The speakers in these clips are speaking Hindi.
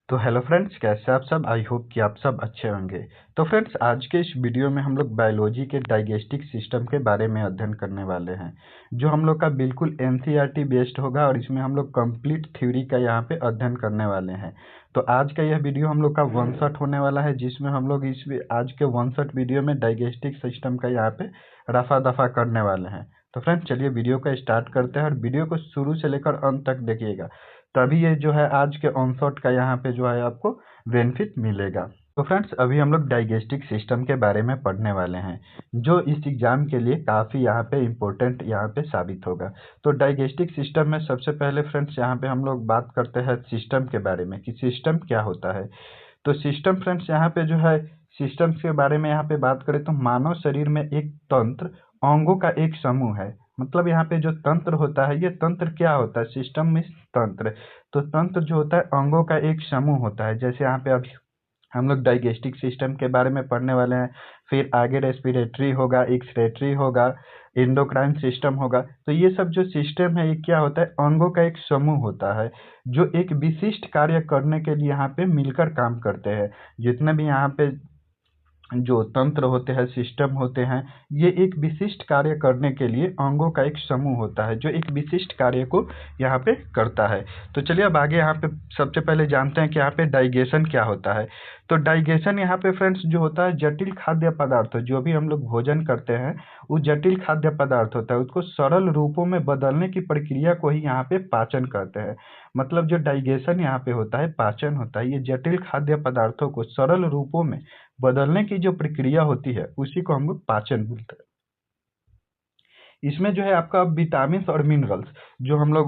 तो हेलो फ्रेंड्स, कैसे आप सब। आई होप कि आप सब अच्छे होंगे। तो फ्रेंड्स, आज के इस वीडियो में हम लोग बायोलॉजी के डाइजेस्टिक सिस्टम के बारे में अध्ययन करने वाले हैं, जो हम लोग का बिल्कुल एनसीईआरटी बेस्ड होगा और इसमें हम लोग कंप्लीट थ्योरी का यहाँ पे अध्ययन करने वाले हैं। तो आज का यह वीडियो हम लोग का वन शॉट होने वाला है, जिसमें हम लोग इस आज के वन शॉट वीडियो में डाइजेस्टिक सिस्टम का यहाँ पे रफा दफा करने वाले हैं। तो फ्रेंड्स, चलिए वीडियो का स्टार्ट करते हैं और वीडियो को शुरू से लेकर अंत तक देखिएगा, तभी ये जो है आज के ऑनशॉट का यहाँ पे जो है आपको बेनिफिट मिलेगा। तो फ्रेंड्स, अभी हम लोग डाइजेस्टिक सिस्टम के बारे में पढ़ने वाले हैं, जो इस एग्जाम के लिए काफ़ी यहाँ पे इम्पोर्टेंट यहाँ पे साबित होगा। तो डाइजेस्टिक सिस्टम में सबसे पहले फ्रेंड्स यहाँ पे हम लोग बात करते हैं सिस्टम के बारे में कि सिस्टम क्या होता है। तो सिस्टम फ्रेंड्स यहाँ पे जो है सिस्टम के बारे में यहाँ पे बात करें तो मानव शरीर में एक तंत्र अंगों का एक समूह है। मतलब यहाँ पे जो तंत्र होता है, ये तंत्र क्या होता है, सिस्टम में तंत्र। तो तंत्र जो होता है अंगों का एक समूह होता है। जैसे यहाँ पे अभी हम लोग डाइजेस्टिक सिस्टम के बारे में पढ़ने वाले हैं, फिर आगे रेस्पिरेटरी होगा, एक्सक्रीटरी होगा, एंडोक्राइन सिस्टम होगा। तो ये सब जो सिस्टम है, ये क्या होता है, अंगों का एक समूह होता है, जो एक विशिष्ट कार्य करने के लिए यहाँ पे मिलकर काम करते हैं। जितने भी यहाँ पे जो तंत्र होते हैं, सिस्टम होते हैं, ये एक विशिष्ट कार्य करने के लिए अंगों का एक समूह होता है, जो एक विशिष्ट कार्य को यहाँ पे करता है। तो चलिए अब आगे यहाँ पे सबसे पहले जानते हैं कि यहाँ पे डाइजेशन क्या होता है। तो डाइजेशन यहाँ पे फ्रेंड्स जो होता है, जटिल खाद्य पदार्थ, जो भी हम लोग भोजन करते हैं वो जटिल खाद्य पदार्थ होता है, उसको सरल रूपों में बदलने की प्रक्रिया को ही यहाँ पे पाचन कहते हैं। मतलब जो डाइजेशन यहाँ पे होता है, पाचन होता है, ये जटिल खाद्य पदार्थों को सरल रूपों में बदलने की जो प्रक्रिया होती है उसी को हम लोग पाचन बोलते हैं। इसमें जो है आपका विटामिन और मिनरल्स, जो हम लोग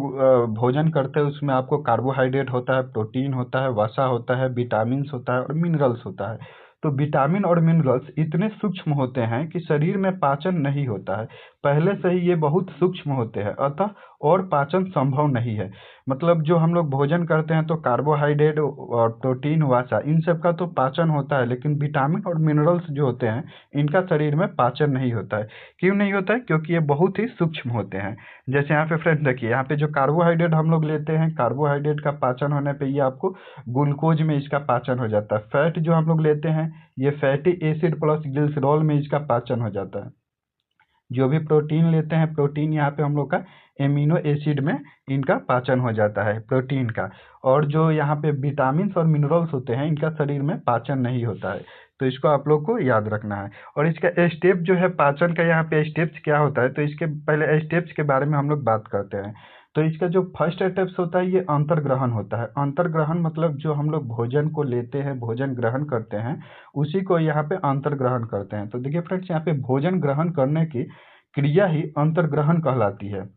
भोजन करते हैं उसमें आपको कार्बोहाइड्रेट होता है, प्रोटीन होता है, वसा होता है, विटामिन होता है और मिनरल्स होता है। तो विटामिन और मिनरल्स इतने सूक्ष्म होते हैं कि शरीर में पाचन नहीं होता है, पहले से ही ये बहुत सूक्ष्म होते हैं, अतः और पाचन संभव नहीं है। मतलब जो हम लोग भोजन करते हैं तो कार्बोहाइड्रेट और प्रोटीन, वसा, इन सब का तो पाचन होता है, लेकिन विटामिन और मिनरल्स जो होते हैं इनका शरीर में पाचन नहीं होता है। क्यों नहीं होता है? क्योंकि ये बहुत ही सूक्ष्म होते हैं। जैसे यहाँ पे फ्रेंड्स देखिए, यहाँ पे जो कार्बोहाइड्रेट हम लोग लेते हैं, कार्बोहाइड्रेट का पाचन होने पे ये आपको ग्लूकोज में इसका पाचन हो जाता है। फैट जो हम लोग लेते हैं, ये फैटी एसिड प्लस ग्लिसरॉल में इसका पाचन हो जाता है। जो भी प्रोटीन लेते हैं, प्रोटीन यहाँ पे हम लोग का एमिनो एसिड में इनका पाचन हो जाता है, प्रोटीन का। और जो यहाँ पे विटामिन और मिनरल्स होते हैं, इनका शरीर में पाचन नहीं होता है। तो इसको आप लोग को याद रखना है। और इसका स्टेप जो है पाचन का, यहाँ पे स्टेप्स क्या होता है, तो इसके पहले स्टेप्स के बारे में हम लोग बात करते हैं। तो इसका जो फर्स्ट स्टेप्स होता है, ये अंतर्ग्रहण होता है। अंतर्ग्रहण मतलब जो हम लोग भोजन को लेते हैं, भोजन ग्रहण करते हैं, उसी को यहाँ पे अंतर्ग्रहण करते हैं। तो देखिए फ्रेंड्स, यहाँ पे भोजन ग्रहण करने की क्रिया ही अंतर्ग्रहण कहलाती है।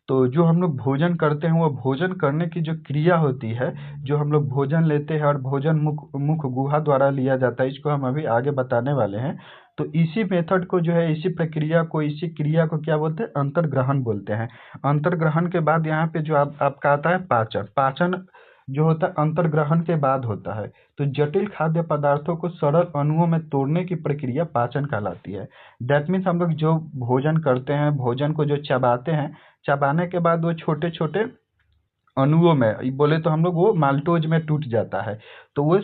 तो जो हम लोग भोजन करते हैं, वो भोजन करने की जो क्रिया होती है, जो हम लोग भोजन लेते हैं और भोजन मुख गुहा द्वारा लिया जाता है, इसको हम अभी आगे बताने वाले हैं। तो इसी मेथड को जो है, इसी प्रक्रिया को, इसी क्रिया को क्या बोलते हैं, अंतर्ग्रहण बोलते हैं। अंतर्ग्रहण के बाद यहाँ पे जो आपका आता है पाचन। पाचन जो होता है अंतर्ग्रहण के बाद होता है। तो जटिल खाद्य पदार्थों को सरल अणुओं में तोड़ने की प्रक्रिया पाचन कहलाती है। दैट मीन्स हम लोग जो भोजन करते हैं, भोजन को जो चबाते हैं, चबाने के बाद वो छोटे छोटे अणुओं में, बोले तो हम लोग वो माल्टोज में टूट जाता है। तो वो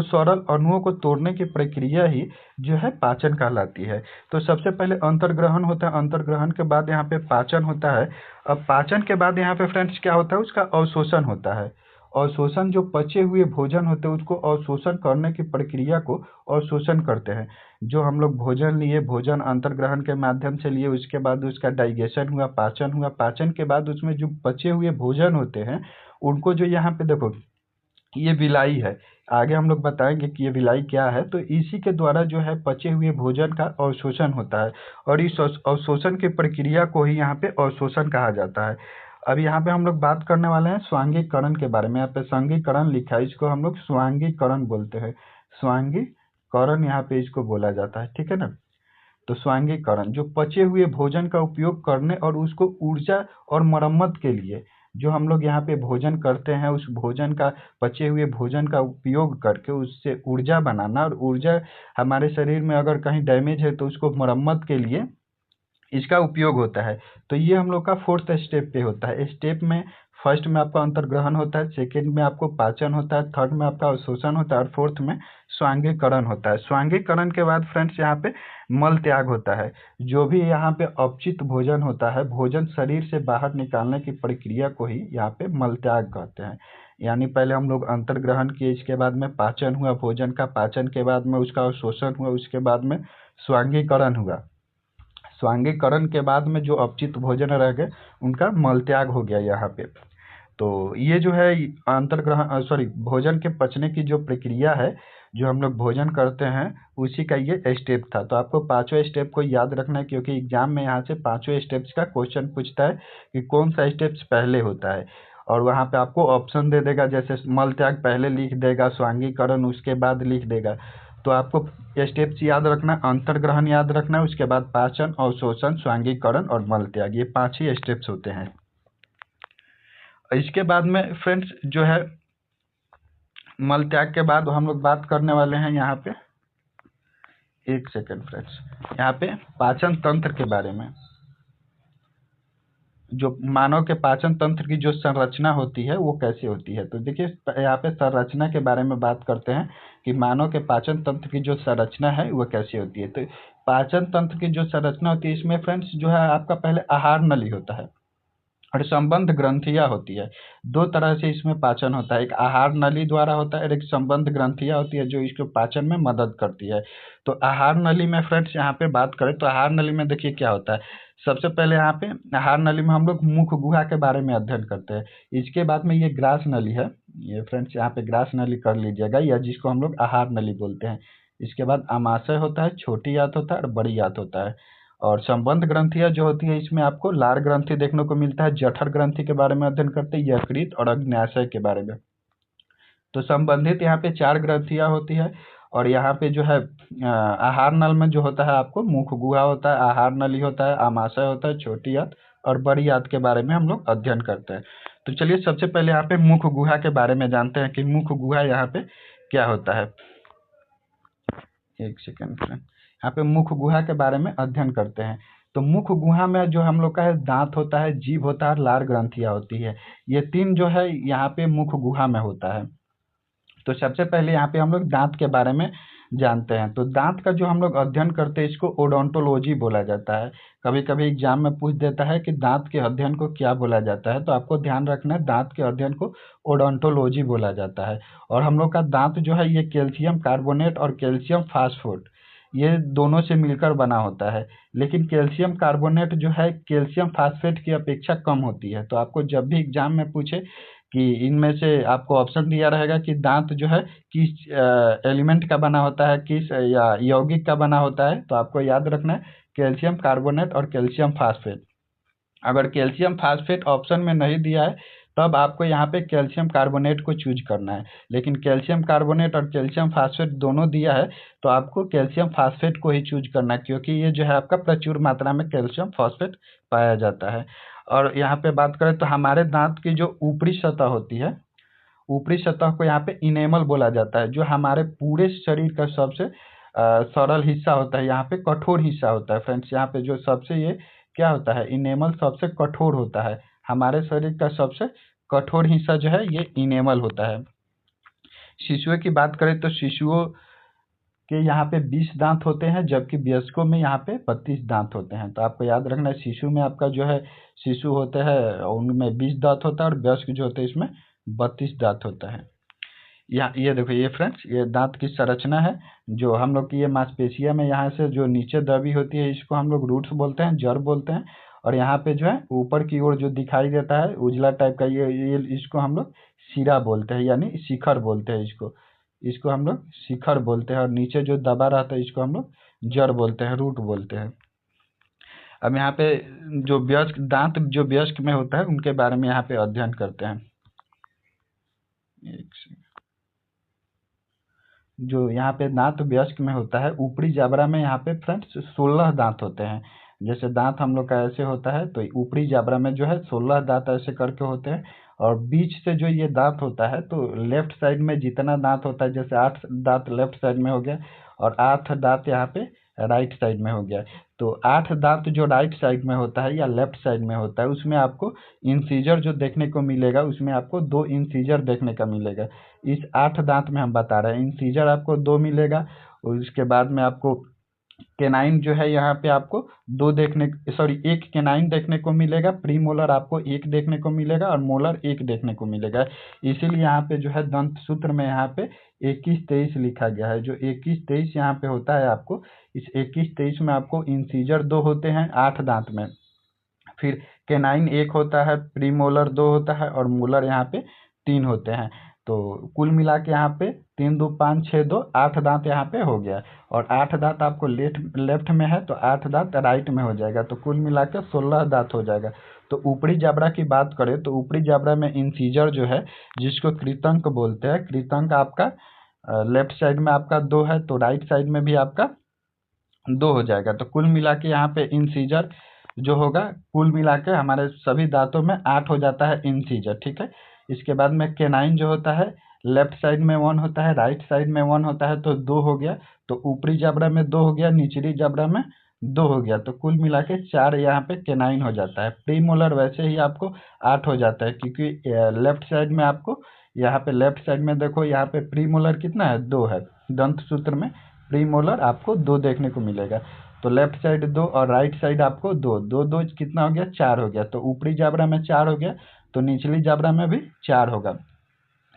सरल अणुओं को तोड़ने की प्रक्रिया ही जो है पाचन कहलाती है। तो सबसे पहले अंतर्ग्रहण होता है, अंतर्ग्रहण के बाद यहाँ पे पाचन होता है। अब पाचन के बाद यहाँ पे फ्रेंड्स क्या होता है, उसका अवशोषण होता है। अवशोषण, जो पचे हुए भोजन होते हैं उसको अवशोषण करने की प्रक्रिया को अवशोषण करते हैं। जो हम लोग भोजन लिए, भोजन अंतर्ग्रहण के माध्यम से लिए, उसके बाद उसका डाइजेशन हुआ, पाचन हुआ, पाचन के बाद उसमें जो बचे हुए भोजन होते हैं उनको जो यहाँ पे देखो, ये विलाई है, आगे हम लोग बताएंगे कि ये विलाई क्या है। तो इसी के द्वारा जो है पचे हुए भोजन का अवशोषण होता है, और इस अवशोषण की प्रक्रिया को ही यहाँ पे अवशोषण कहा जाता है। अब यहाँ पे हम लोग बात करने वाले हैं स्वांगीकरण के बारे में। यहाँ पे सांगीकरण लिखा है, इसको हम लोग स्वांगीकरण बोलते हैं। स्वांगीकरण यहाँ पे इसको बोला जाता है, ठीक है ना। तो स्वांगीकरण, जो पचे हुए भोजन का उपयोग करने और उसको ऊर्जा और मरम्मत के लिए, जो हम लोग यहाँ पे भोजन करते हैं, उस भोजन का, पचे हुए भोजन का उपयोग करके उससे ऊर्जा बनाना, और ऊर्जा हमारे शरीर में अगर कहीं डैमेज है तो उसको मरम्मत के लिए इसका उपयोग होता है। तो ये हम लोग का फोर्थ स्टेप पे होता है। स्टेप में फर्स्ट में आपका अंतर्ग्रहण होता है, सेकंड में आपको पाचन होता है, थर्ड में आपका अवशोषण होता है और फोर्थ में स्वांगीकरण होता है। स्वांगीकरण के बाद फ्रेंड्स यहाँ पे मल त्याग होता है। जो भी यहाँ पे अपचित भोजन होता है, भोजन शरीर से बाहर निकालने की प्रक्रिया को ही यहाँ पे मल त्याग कहते हैं। यानी पहले हम लोग अंतर्ग्रहण किए, इसके बाद में पाचन हुआ भोजन का, पाचन के बाद में उसका अवशोषण हुआ, उसके बाद में स्वांगीकरण हुआ, स्वांगीकरण के बाद में जो अपचित भोजन रह गए उनका मल त्याग हो गया यहाँ पे। तो ये जो है अंतर्ग्रहण भोजन के पचने की जो प्रक्रिया है, जो हम लोग भोजन करते हैं, उसी का ये स्टेप था। तो आपको पांचों स्टेप को याद रखना है, क्योंकि एग्जाम में यहाँ से पांचों स्टेप्स का क्वेश्चन पूछता है कि कौन सा स्टेप्स पहले होता है, और वहाँ पे आपको ऑप्शन दे देगा, जैसे मल त्याग पहले लिख देगा, स्वांगीकरण उसके बाद लिख देगा। तो आपको स्टेप्स याद रखना, अंतर्ग्रहण याद रखना, उसके बाद पाचन, अवशोषण, स्वांगीकरण और मल त्याग, ये 5 ही स्टेप्स होते हैं। इसके बाद में फ्रेंड्स जो है मल त्याग के बाद हम लोग बात करने वाले हैं यहाँ पे, एक सेकंड फ्रेंड्स, यहाँ पे पाचन तंत्र के बारे में। जो मानव के पाचन तंत्र की जो संरचना होती है वो कैसे होती है, तो देखिए यहाँ पे संरचना के बारे में बात करते हैं कि मानव के पाचन तंत्र की जो संरचना है वो कैसे होती है। तो पाचन तंत्र की जो संरचना होती है, इसमें फ्रेंड्स जो है आपका पहले आहार नली होता है और संबंध ग्रंथियां होती है। दो तरह से इसमें पाचन होता है, एक आहार नली द्वारा होता है और एक संबंध ग्रंथियां होती है जो इसको पाचन में मदद करती है। तो आहार नली में फ्रेंड्स यहाँ पे बात करें तो आहार नली में देखिए क्या होता है। सबसे पहले यहाँ पे आहार नली में हम लोग मुख गुहा के बारे में अध्ययन करते हैं। इसके बाद में ये ग्रास नली है, ये फ्रेंड्स यहाँ पे ग्रास नली कर लीजिएगा, या जिसको हम लोग आहार नली बोलते हैं। इसके बाद आमाशय होता है, छोटी आंत होता है और बड़ी आंत होता है। और संबंध ग्रंथियां जो होती है, इसमें आपको लार ग्रंथि देखने को मिलता है, जठर ग्रंथि के बारे में अध्ययन करते हैं, यकृत और अग्न्याशय के बारे में। तो संबंधित यहाँ पे 4 ग्रंथियां होती है। और यहाँ पे जो है आहार नल में जो होता है आपको मुख गुहा होता है, आहार नली होता है, आमाशय होता है, छोटी आंत और बड़ी आंत के बारे में हम लोग अध्ययन करते हैं। तो चलिए सबसे पहले यहाँ पे मुख गुहा के बारे में जानते हैं कि मुख गुहा यहाँ पे क्या होता है। एक सेकेंड, यहाँ पे मुख गुहा के बारे में अध्ययन करते हैं। तो मुख गुहा में जो हम लोग का है दांत होता है, जीभ होता है, लार ग्रंथियां होती है। ये 3 जो है यहाँ पे मुख गुहा में होता है। तो सबसे पहले यहाँ पे हम लोग दांत के बारे में जानते हैं। तो दांत का जो हम लोग अध्ययन करते हैं इसको ओडोंटोलॉजी बोला जाता है। कभी कभी एग्जाम में पूछ देता है कि दांत के अध्ययन को क्या बोला जाता है, तो आपको ध्यान रखना है दांत के अध्ययन को ओडोंटोलॉजी बोला जाता है। और हम लोग का दांत जो है ये कैल्शियम कार्बोनेट और कैल्शियम फास्फोट ये दोनों से मिलकर बना होता है। लेकिन कैल्शियम कार्बोनेट जो है कैल्शियम फास्फेट की अपेक्षा कम होती है। तो आपको जब भी एग्जाम में पूछे कि इनमें से आपको ऑप्शन दिया रहेगा कि दांत जो है किस एलिमेंट का बना होता है, किस या यौगिक का बना होता है, तो आपको याद रखना है कैल्शियम कार्बोनेट और कैल्शियम फास्फेट। अगर कैल्शियम फास्फेट ऑप्शन में नहीं दिया है तब आपको यहाँ पे कैल्शियम कार्बोनेट को चूज करना है। लेकिन कैल्शियम कार्बोनेट और कैल्शियम फास्फेट दोनों दिया है तो आपको कैल्शियम फास्फेट को ही चूज करना है, क्योंकि ये जो है आपका प्रचुर मात्रा में कैल्शियम फास्फेट पाया जाता है। और यहाँ पे बात करें तो हमारे दांत की जो ऊपरी सतह होती है, ऊपरी सतह को यहाँ पे इनेमल बोला जाता है, जो हमारे पूरे शरीर का सबसे सरल हिस्सा होता है, यहाँ पे कठोर हिस्सा होता है। फ्रेंड्स यहाँ पे जो सबसे ये क्या होता है, इनेमल सबसे कठोर होता है। हमारे शरीर का सबसे कठोर हिस्सा जो है ये इनेमल होता है। शिशुओं की बात करें तो शिशुओं के यहाँ पे 20 दांत होते हैं, जबकि वयस्कों में यहाँ पे 32 दांत होते हैं। तो आपको याद रखना है शिशु में आपका जो है शिशु होते हैं उनमें 20 दांत होता है और वयस्क जो होते हैं इसमें 32 दांत होता है। यहाँ ये देखो ये फ्रेंड्स ये दांत की संरचना है। जो हम लोग की ये मांसपेशिया में यहाँ से जो नीचे दबी होती है इसको हम लोग रूट्स बोलते हैं, जड़ बोलते हैं। और यहाँ पे जो है ऊपर की ओर जो दिखाई देता है उजला टाइप का ये इसको हम लोग सिरा बोलते हैं, यानी शिखर बोलते हैं इसको। इसको हम लोग शिखर बोलते हैं। और नीचे जो दबा रहता है इसको हम लोग जड़ बोलते हैं, रूट बोलते हैं। अब यहाँ पे जो वयस्क दांत जो वयस्क में होता है उनके बारे में यहाँ पे अध्ययन करते हैं। जो यहाँ पे दांत वयस्क में होता है, ऊपरी जबड़ा में यहाँ पे फ्रेंड्स 16 दांत होते हैं। जैसे दांत हम लोग का ऐसे होता है तो ऊपरी जबड़ा में जो है 16 दांत ऐसे करके होते हैं। और बीच से जो ये दांत होता है तो लेफ्ट साइड में जितना दांत होता है, जैसे 8 दांत लेफ्ट साइड में हो गया और 8 दांत यहाँ पे राइट साइड में हो गया। तो 8 दांत जो राइट साइड में होता है या लेफ्ट साइड में होता है, उसमें आपको इंसीजर जो देखने को मिलेगा, उसमें आपको 2 इंसीजर देखने का मिलेगा। इस 8 दांत में हम बता रहे हैं इंसीजर आपको 2 मिलेगा, और उसके बाद में आपको केनाइन जो है यहाँ पे आपको एक केनाइन देखने को मिलेगा, प्री मोलर आपको एक देखने को मिलेगा और मोलर एक देखने को मिलेगा। इसीलिए यहाँ पे जो है दंत सूत्र में यहाँ पे 21-23 लिखा गया है। जो 21-23 यहाँ पे होता है, आपको इस 21-23 में आपको इंसीजर 2 होते हैं 8 दांत में, फिर केनाइन 1 होता है, प्री मोलर 2 होता है और मोलर यहाँ पे 3 होते हैं। तो कुल मिला के यहाँ पे 3 2 5 6 2 8 दांत यहाँ पे हो गया, और 8 दांत आपको लेफ्ट में है तो 8 दांत राइट में हो जाएगा, तो कुल मिला के 16 दांत हो जाएगा। तो ऊपरी जबड़ा की बात करें तो ऊपरी जबड़ा में इंसीजर जो है, जिसको कृतंक बोलते हैं, कृतंक आपका लेफ्ट साइड में आपका 2 है, तो राइट साइड में भी आपका 2 हो जाएगा। तो कुल मिला के यहाँ पे इंसीजर जो होगा, कुल मिला के हमारे सभी दांतों में 8 हो जाता है इंसीजर, ठीक है। इसके बाद में केनाइन जो होता है, लेफ्ट साइड में 1 होता है, राइट साइड में 1 होता है, तो 2 हो गया। तो ऊपरी जबड़ा में 2 हो गया, निचली जबड़ा में 2 हो गया, तो कुल मिला के 4 यहाँ पे केनाइन हो जाता है। प्री मोलर वैसे ही आपको 8 हो जाता है, क्योंकि लेफ्ट साइड में आपको, यहाँ पे लेफ्ट साइड में देखो, यहाँ पे प्री मोलर कितना है, 2 है। दंत सूत्र में प्री मोलर आपको 2 देखने को मिलेगा। तो लेफ्ट साइड 2 और राइट साइड आपको 2 2 2 कितना हो गया, 4 हो गया। तो ऊपरी जबड़ा में 4 हो गया, तो निचली जबड़ा में भी 4 होगा।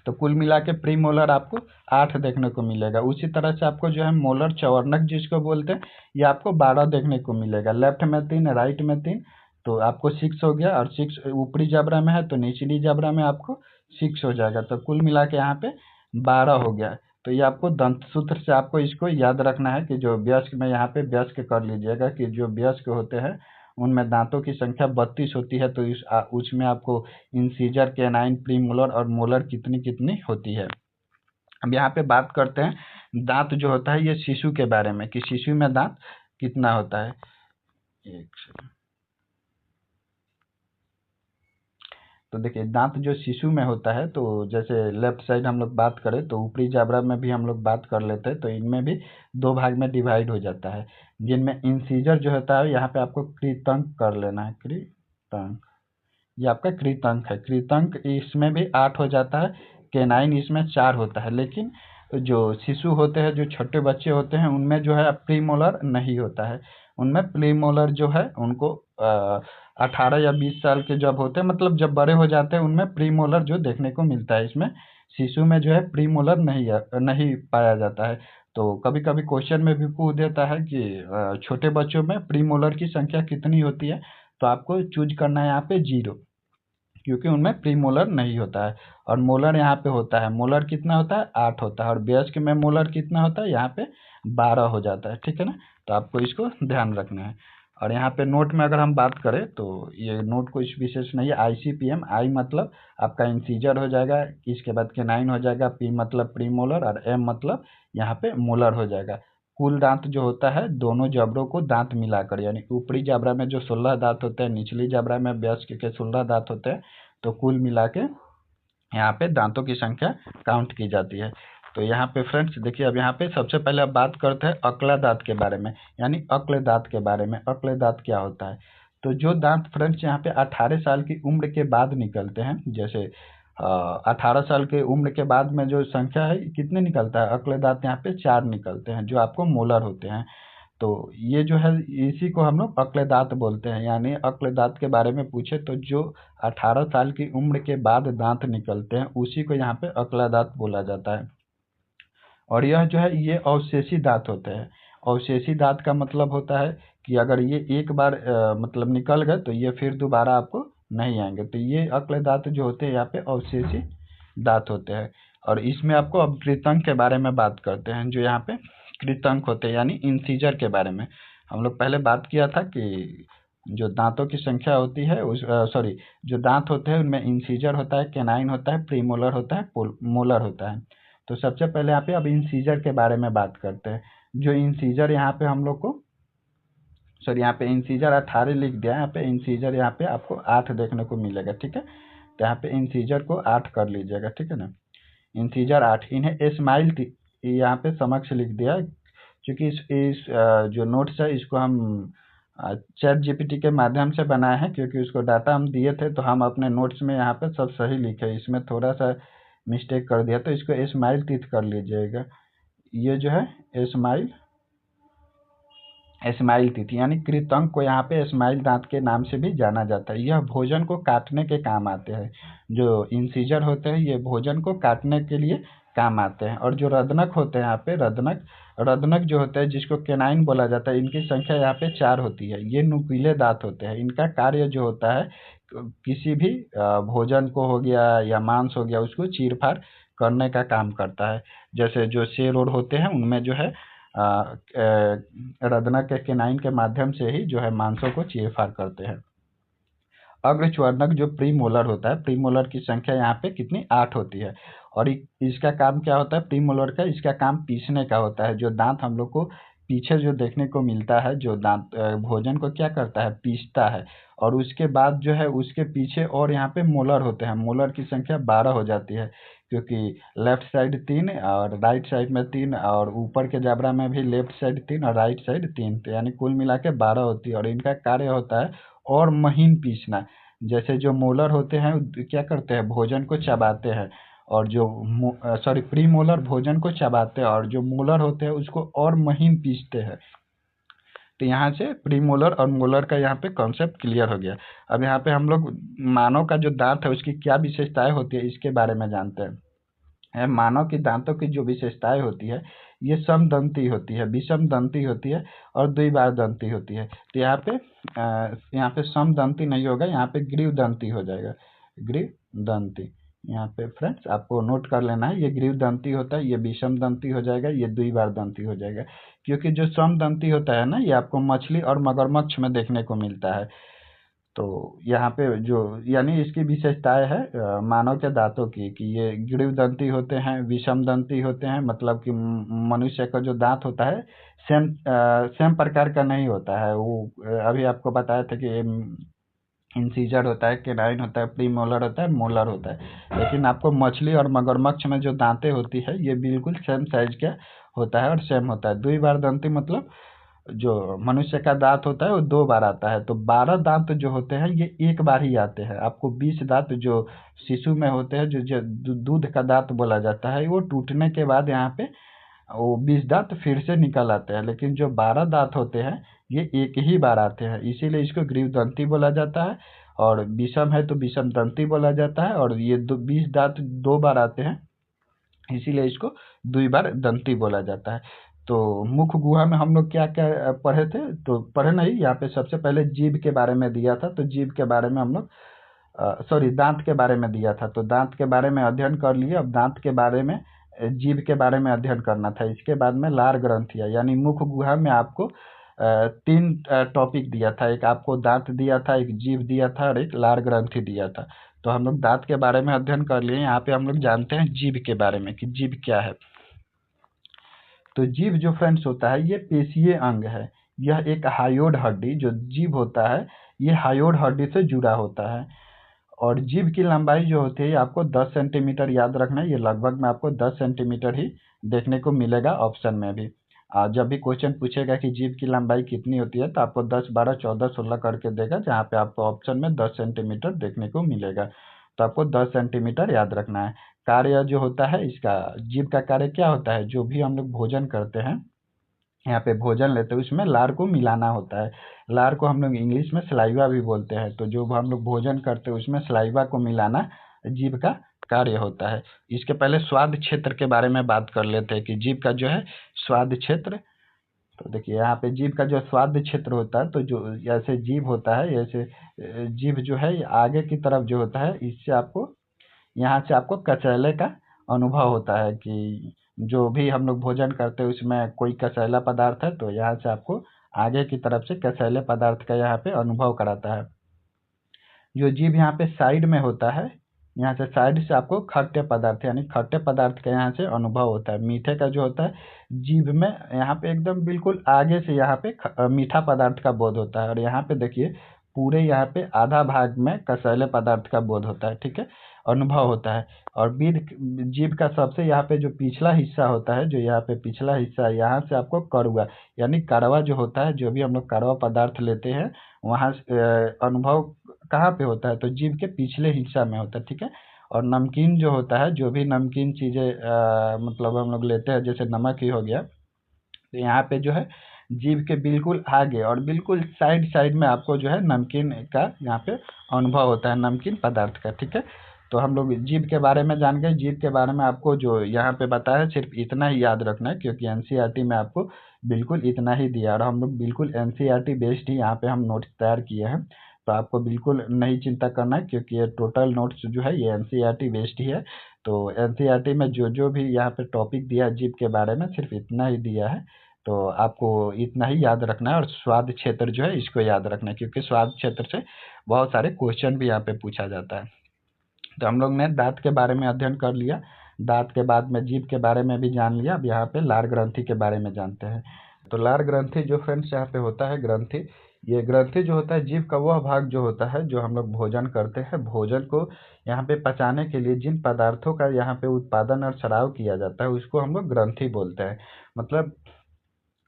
तो कुल मिला के प्री मोलर आपको 8 देखने को मिलेगा। उसी तरह से आपको जो है मोलर चौवर्णक जिसको बोलते हैं, ये आपको 12 देखने को मिलेगा। लेफ्ट में 3, राइट में 3, तो आपको 6 हो गया, और 6 ऊपरी जबड़ा में है तो निचली जबड़ा में आपको 6 हो जाएगा। तो कुल मिला के यहाँ पे 12 हो गया। तो ये आपको दंत सूत्र से आपको इसको याद रखना है कि जो वयस्क में यहाँ पे वयस्क कर लीजिएगा कि जो वयस्क होते हैं उनमें दांतों की संख्या 32 होती है, तो उसमें आपको इंसीजर, कैनाइन, प्रीमोलर और मोलर कितनी कितनी होती है। अब यहाँ पे बात करते हैं दांत जो होता है ये शिशु के बारे में, कि शिशु में दांत कितना होता है। एक सेकंड। तो देखिए दांत जो शिशु में होता है, तो जैसे लेफ्ट साइड हम लोग बात करें तो ऊपरी जबड़ा में भी हम लोग बात कर लेते हैं, तो इनमें भी 2 भाग में डिवाइड हो जाता है, जिनमें इंसीजर जो होता है यहाँ पे आपको कृतंक कर लेना है, कृतंक, ये आपका कृतंक है। कृतंक इसमें भी 8 हो जाता है, केनाइन इसमें 4 होता है। लेकिन जो शिशु होते हैं, जो छोटे बच्चे होते हैं, उनमें जो है प्रीमोलर नहीं होता है। उनमें प्रीमोलर जो है उनको 18 या 20 साल के जब होते हैं, मतलब जब बड़े हो जाते हैं, उनमें प्रीमोलर जो देखने को मिलता है। इसमें शिशु में जो है प्रीमोलर नहीं पाया जाता है। तो कभी कभी क्वेश्चन में भी पूछ देता है कि छोटे बच्चों में प्रीमोलर की संख्या कितनी होती है, तो आपको चूज करना है यहाँ पे 0, क्योंकि उनमें प्रीमोलर नहीं होता है। और मोलर यहाँ पे होता है, मोलर कितना होता है, 8 होता है, और वयस्क में मोलर कितना होता है, यहाँ पे 12 हो जाता है, ठीक है ना। तो आपको इसको ध्यान रखना है। और यहाँ पे नोट में अगर हम बात करें तो ये नोट कुछ विशेष नहीं है। ICPM, आई मतलब आपका इंसीजर हो जाएगा, इसके बाद केनाइन हो जाएगा, P मतलब प्रीमोलर, और M मतलब यहाँ पे मोलर हो जाएगा। कुल दांत जो होता है दोनों जबड़ों को दांत मिलाकर, यानी ऊपरी जबड़ा में जो 16 दांत होते हैं, निचली जबड़ा में वयस्क के 16 दांत होते हैं, तो कुल मिला के यहाँ पे दांतों की संख्या काउंट की जाती है। तो यहाँ पे फ्रेंड्स देखिए, अब यहाँ पे सबसे पहले अब बात करते हैं अक्ल दांत के बारे में, यानी अक्ल दांत के बारे में। अक्ल दांत क्या होता है, तो जो दांत फ्रेंड्स यहाँ पे 18 साल की उम्र के बाद निकलते हैं, जैसे 18 साल के उम्र के बाद में जो संख्या है कितने निकलता है, अक्ल दांत यहाँ पे 4 निकलते हैं, जो आपको मोलर होते हैं। तो ये जो है इसी को हम लोग अक्ल दांत बोलते हैं। यानी अक्ल दांत के बारे में पूछे तो जो 18 साल की उम्र के बाद दांत निकलते हैं उसी को यहाँ पे अक्ल दांत बोला जाता है। और यह जो है ये अवशेषी दांत होते हैं। अवशेषी दांत का मतलब होता है कि अगर ये एक बार मतलब निकल गए तो ये फिर दोबारा आपको नहीं आएंगे। तो ये अक्ल दांत जो होते हैं यहाँ पे अवशेषी दांत होते हैं। और इसमें आपको अब कृतंक के बारे में बात करते हैं, जो यहाँ पे कृतंक होते हैं, यानी इंसीजर के बारे में। हम लोग पहले बात किया था कि जो दांतों की संख्या होती है उस जो दांत होते हैं उनमें इंसीजर होता है, केनाइन होता है, प्रीमोलर होता है, मोलर होता है। तो सबसे पहले यहाँ पे अब इंसीजर के बारे में बात करते हैं। जो इंसीजर यहाँ पे हम लोग को यहाँ पे इंसीजर 18 लिख दिया, यहाँ पे इंसीजर यहाँ पे आपको 8 देखने को मिलेगा, ठीक है। तो यहाँ पे इंसीजर को 8 कर लीजिएगा, ठीक है ना। इंसीजर 8, इन्हें स्माइल यहाँ पे समक्ष लिख दिया, क्योंकि इस जो नोट्स है इसको हम चैट जीपीटी के माध्यम से बनाए हैं, क्योंकि उसको डाटा हम दिए थे तो हम अपने नोट्स में यहाँ पे सब सही लिखे, इसमें थोड़ा सा मिस्टेक कर दिया, तो इसको स्माइल टीथ कर लीजिएगा। ये जो है स्माइल टीथ यानी कृतंक को यहाँ पे स्माइल दांत के नाम से भी जाना जाता है। यह भोजन को काटने के काम आते हैं। जो इंसीजर होते हैं ये भोजन को काटने के लिए काम आते हैं। और जो रदनक होते हैं यहाँ पे रदनक जो होते हैं जिसको केनाइन बोला जाता है, इनकी संख्या यहाँ पे 4 होती है। ये नुकीले दांत होते हैं। इनका कार्य जो होता है किसी भी भोजन को हो गया या मांस हो गया उसको चीर-फाड़ करने का काम करता है। जैसे जो शेर और होते हैं उनमें जो है रदनक के केनाइन के माध्यम से ही जो है मांसों को चीर-फाड़ करते हैं। अग्रच्वर्णक जो प्रीमोलर होता है, प्रीमोलर की संख्या यहाँ पे कितनी 8 होती है। और इसका काम क्या होता है प्रीमोलर का, इसका काम पीसने का होता है। जो दांत हम लोग को पीछे जो देखने को मिलता है, जो दांत भोजन को क्या करता है पीसता है। और उसके बाद जो है उसके पीछे और यहाँ पे मोलर होते हैं। मोलर की संख्या 12 हो जाती है, क्योंकि लेफ्ट साइड 3 और राइट साइड में 3 और ऊपर के जबड़ा में भी लेफ्ट साइड 3 और राइट साइड 3, तो यानी कुल मिला के 12 होती है। और इनका कार्य होता है और महीन पीसना। जैसे जो मोलर होते हैं क्या करते हैं भोजन को चबाते हैं, और जो प्रीमोलर भोजन को चबाते हैं, और जो मोलर होते हैं उसको और महीन पीसते हैं। तो यहाँ से प्रीमोलर और मोलर का यहाँ पे कॉन्सेप्ट क्लियर हो गया। अब यहाँ पे हम लोग मानव का जो दांत है उसकी क्या विशेषताएं होती है इसके बारे में जानते हैं। मानव की दांतों की जो विशेषताएं होती है ये समदंती होती है, विषम दंती होती है और द्विबार दंती होती है। तो यहाँ पे समदंती नहीं होगा, यहाँ पे ग्रीव दंती हो जाएगा, ग्रीव दंती। यहाँ पे फ्रेंड्स आपको नोट कर लेना है, ये ग्रीव दंती होता है, ये विषम दंती हो जाएगा, ये द्विबार दंती हो जाएगा। क्योंकि जो समदंती होता है ना ये आपको मछली और मगरमच्छ में देखने को मिलता है। तो यहाँ पे जो यानी इसकी विशेषताएं है मानव के दांतों की कि ये ग्रीवदंती होते हैं, विषम दंती होते हैं, मतलब कि मनुष्य का जो दांत होता है सेम प्रकार का नहीं होता है। वो अभी आपको बताया था कि इंसीजर होता है, केनाइन होता है, प्रीमोलर होता है, मोलर होता है। लेकिन आपको मछली और मगरमच्छ में जो दांतें होती है ये बिल्कुल सेम साइज का होता है और सेम होता है। द्विबार दंती मतलब जो मनुष्य का दांत होता है वो 2 बार आता है। तो 12 दांत जो होते हैं ये एक बार ही आते हैं। आपको 20 दांत जो शिशु में होते हैं, जो दूध का दांत बोला जाता है, वो टूटने के बाद यहाँ पे वो 20 दांत फिर से निकल आते हैं। लेकिन जो 12 दांत होते हैं ये एक ही बार आते हैं, इसीलिए इसको ग्रीवदंती बोला जाता है। और विषम है तो विषम दंती बोला जाता है। और ये 20 दांत 2 बार आते हैं, इसीलिए इसको द्विबार दंती बोला जाता है। तो मुख गुहा में हम लोग क्या क्या पढ़े थे, तो पढ़े नहीं, यहाँ पे सबसे पहले जीभ के बारे में दिया था। तो जीभ के बारे में हम लोग दांत के बारे में दिया था, तो दांत के बारे में अध्ययन कर लिए। अब दांत के बारे में जीभ के बारे में अध्ययन करना था। इसके बाद में लार ग्रंथियाँ यानी मुख गुहा में आपको 3 टॉपिक दिया था। एक आपको दांत दिया था, एक जीभ दिया था और एक लार ग्रंथि दिया था। तो हम लोग दांत के बारे में अध्ययन कर लिए। यहाँ पे हम लोग जानते हैं जीभ के बारे में कि जीभ क्या है। तो जीभ जो फ्रेंड्स होता है ये पेशीय अंग है। यह एक हायोड हड्डी, जो जीभ होता है ये हायोड हड्डी से जुड़ा होता है। और जीभ की लंबाई जो होती है आपको 10 सेंटीमीटर याद रखना है। ये लगभग में आपको 10 सेंटीमीटर ही देखने को मिलेगा ऑप्शन में भी। जब भी क्वेश्चन पूछेगा कि जीभ की लंबाई कितनी होती है तो आपको 10, 12, 14, 16 करके देगा, जहाँ पे आपको ऑप्शन में 10 सेंटीमीटर देखने को मिलेगा। तो आपको 10 सेंटीमीटर याद रखना है। कार्य जो होता है इसका, जीभ का कार्य क्या होता है, जो भी हम लोग भोजन करते हैं, यहाँ पे भोजन लेते हैं उसमें लार को मिलाना होता है। लार को हम लोग इंग्लिश में सलाइवा भी बोलते हैं। तो जो हम लोग भोजन करते हैं उसमें सलाइवा को मिलाना जीभ का कार्य होता है। इसके पहले स्वाद क्षेत्र के बारे में बात कर लेते हैं कि जीभ का जो है स्वाद क्षेत्र। तो देखिए यहाँ पे जीभ का जो स्वाद क्षेत्र होता है, तो जो जैसे जीभ होता है, जैसे जीभ जो है आगे की तरफ जो होता है, इससे आपको यहाँ से आपको कचैले का अनुभव होता है कि जो भी हम लोग भोजन करते हैं उसमें कोई कचैला पदार्थ है, तो यहाँ से आपको आगे की तरफ से कचैले पदार्थ का यहाँ पे अनुभव कराता है। जो जीभ यहाँ पे साइड में होता है, यहाँ से साइड से आपको खट्टे पदार्थ यानी खट्टे पदार्थ का यहाँ से अनुभव होता है। मीठे का जो होता है जीभ में यहाँ पे एकदम बिल्कुल आगे से यहाँ पे मीठा पदार्थ का बोध होता है। और यहाँ पे देखिए पूरे यहाँ पे आधा भाग में कचैले पदार्थ का बोध होता है, ठीक है। अनुभव होता है। और जीभ का सबसे यहाँ पे जो पिछला हिस्सा होता है, जो यहाँ पे पिछला हिस्सा है, यहाँ से आपको कड़वा यानी कड़वा जो होता है, जो भी हम लोग कड़वा पदार्थ लेते हैं वहाँ अनुभव कहाँ पे होता है, तो जीभ के पिछले हिस्सा में होता है, ठीक है। और नमकीन जो होता है, जो भी नमकीन चीज़ें मतलब हम लोग लेते हैं, जैसे नमक ही हो गया, तो यहाँ पे जो है जीभ के बिल्कुल आगे और बिल्कुल साइड साइड में आपको जो है नमकीन का यहाँ पे अनुभव होता है, नमकीन पदार्थ का, ठीक है। तो हम लोग जीभ के बारे में जान गए। जीभ के बारे में आपको जो यहाँ पे बताया सिर्फ इतना ही याद रखना है, क्योंकि एनसीईआरटी में आपको बिल्कुल इतना ही दिया और हम लोग बिल्कुल एनसीईआरटी बेस्ड ही यहाँ पे हम नोट्स तैयार किए हैं। तो आपको बिल्कुल नहीं चिंता करना है, क्योंकि ये टोटल नोट्स जो है ये एनसीईआरटी बेस्ड ही है। तो एनसीईआरटी में जो जो भी यहाँ पे टॉपिक दिया है जीभ के बारे में सिर्फ इतना ही दिया है। तो आपको इतना ही याद रखना है और स्वाद क्षेत्र जो है इसको याद रखना है, क्योंकि स्वाद क्षेत्र से बहुत सारे क्वेश्चन भी यहाँ पे पूछा जाता है। तो हम लोग ने दांत के बारे में अध्ययन कर लिया, दांत के बाद में जीभ के बारे में भी जान लिया। अब यहाँ पे लार ग्रंथि के बारे में जानते हैं। तो लार ग्रंथि जो फ्रेंड्स यहाँ पे होता है ग्रंथि, ये ग्रंथि जो होता है जीभ का वह भाग जो होता है जो हम लोग भोजन करते हैं, भोजन को यहाँ पे पचाने के लिए जिन पदार्थों का यहाँ पे उत्पादन और स्राव किया जाता है उसको हम लोग ग्रंथि बोलते हैं। मतलब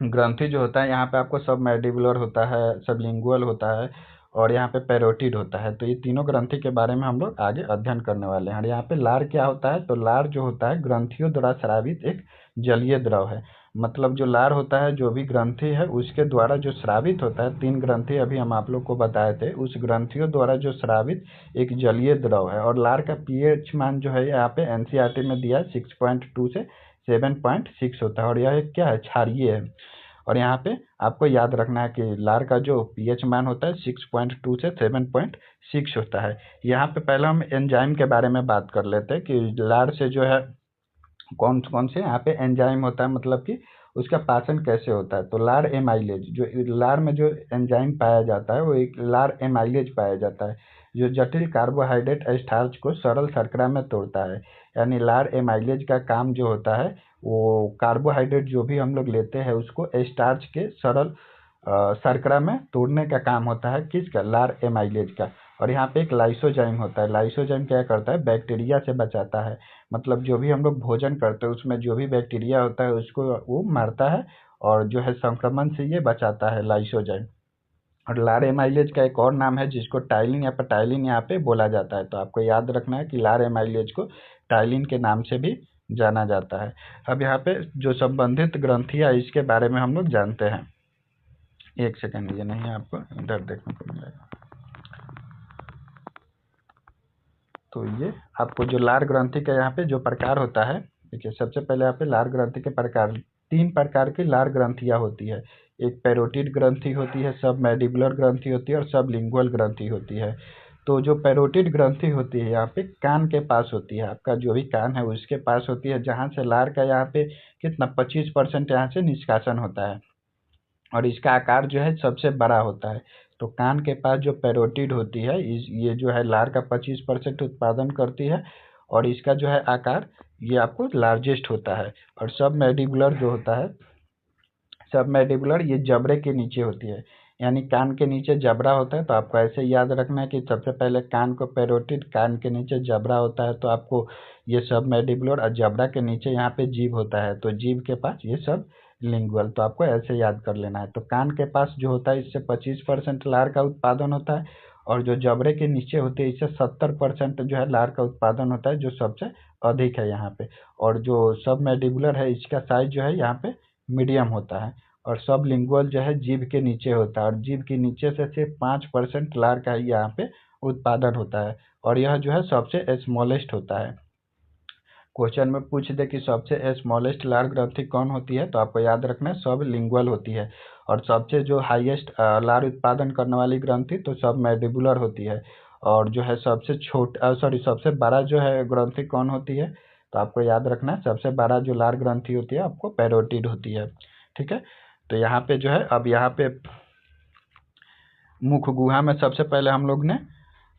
ग्रंथि जो होता है यहाँ पे आपको सब मैंडिबुलर होता है, सबलिंगुअल होता है और यहाँ पे पैरोटिड होता है। तो ये तीनों ग्रंथि के बारे में हम लोग आगे अध्ययन करने वाले हैं। और यहाँ पे लार क्या होता है, तो लार जो होता है ग्रंथियों द्वारा स्रावित एक जलीय द्रव है। मतलब जो लार होता है, जो भी ग्रंथि है उसके द्वारा जो स्रावित होता है, 3 ग्रंथि अभी हम आप लोग को बताए थे, उस ग्रंथियों द्वारा जो स्रावित एक जलीय द्रव है। और लार का पीएच मान जो है यहाँ पे एनसीईआरटी में दिया है 6.2 से 7.6 होता है और यह एक क्या है, क्षारीय है। और यहाँ पे आपको याद रखना है कि लार का जो पीएच मान होता है 6.2 से 7.6 होता है। यहाँ पे पहले हम एंजाइम के बारे में बात कर लेते हैं कि लार से जो है कौन कौन से यहाँ पे एंजाइम होता है, मतलब कि उसका पाचन कैसे होता है। तो लार एमाइलेज, जो लार में जो एंजाइम पाया जाता है वो एक लार एमाइलेज पाया जाता है, जो जटिल कार्बोहाइड्रेट स्टार्च को सरल शर्करा में तोड़ता है। यानी लार एमाइलेज का काम जो होता है वो कार्बोहाइड्रेट जो भी हम लोग लेते हैं उसको स्टार्च के सरल शर्करा में तोड़ने का काम होता है, किसका, लार एमाइलेज का। और यहाँ पे एक लाइसोजाइम होता है। लाइसोजाइम क्या करता है, बैक्टीरिया से बचाता है। मतलब जो भी हम लोग भोजन करते हैं उसमें जो भी बैक्टीरिया होता है उसको वो मारता है और जो है संक्रमण से ये बचाता है लाइसोजाइम। और लार एमाइलेज का एक और नाम है जिसको टाइलिन या पटाइलिन यहाँ पे बोला जाता है। तो आपको याद रखना है कि लार एमाइलेज को टाइलिन के नाम से भी जाना जाता है। अब यहाँ पे जो संबंधित ग्रंथियाँ इसके बारे में हम लोग जानते हैं। एक सेकंड, ये नहीं, आपको इधर देखने को मिलेगा। तो ये आपको जो लार ग्रंथि का यहाँ पे जो प्रकार होता है, देखिए सबसे पहले यहाँ पे लार ग्रंथि के प्रकार, 3 प्रकार की लार ग्रंथियाँ होती है। एक पैरोटिड ग्रंथि होती है, सब मैंडिबुलर ग्रंथि होती है और सब लिंगुअल ग्रंथि होती है। तो जो पैरोटिड ग्रंथि होती है यहाँ पे कान के पास होती है, आपका जो भी कान है उसके पास होती है, जहाँ से लार का यहाँ पे कितना 25% यहाँ से निष्कासन होता है और इसका आकार जो है सबसे बड़ा होता है। तो कान के पास जो पैरोटिड होती है ये जो है लार का 25% उत्पादन करती है और इसका जो है आकार ये आपको लार्जेस्ट होता है। और सब मैंडिबुलर जो होता है, सब मैंडिबुलर ये जबड़े के नीचे होती है, यानी कान के नीचे जबड़ा होता है। तो आपको ऐसे याद रखना है कि सबसे पहले कान को पैरोटिड, कान के नीचे जबड़ा होता है, तो आपको ये सब मैंडिबुलर और जबड़ा के नीचे यहाँ पे जीभ होता है, तो जीभ के पास ये सब लिंगुअल। तो आपको ऐसे याद कर लेना है। तो कान के पास जो होता है इससे 25% लार का उत्पादन होता है और जो जबड़े के नीचे होते हैं इससे 70% जो है लार का उत्पादन होता है, जो सबसे अधिक है यहाँ पे। और जो सब मैंडिबुलर है इसका साइज जो है यहाँ पे मीडियम होता है। और सब लिंगुअल जो है जीभ के नीचे होता है और जीभ के नीचे से सिर्फ 5% लार का ही यहाँ पे उत्पादन होता है और यह जो है सबसे स्मॉलेस्ट होता है। क्वेश्चन में पूछ दे कि सबसे स्मॉलेस्ट लार ग्रंथि कौन होती है, तो आपको याद रखना है सब लिंगुअल होती है। और सबसे जो हाईएस्ट लार उत्पादन करने वाली ग्रंथि तो सब मैंडिबुलर होती है। और जो है सबसे बड़ा जो है ग्रंथि कौन होती है, तो आपको याद रखना है सबसे बड़ा जो लार ग्रंथि होती है आपको पैरोटिड होती है, ठीक है। तो यहाँ पे जो है, अब यहाँ पे मुख गुहा में सबसे पहले हम लोग ने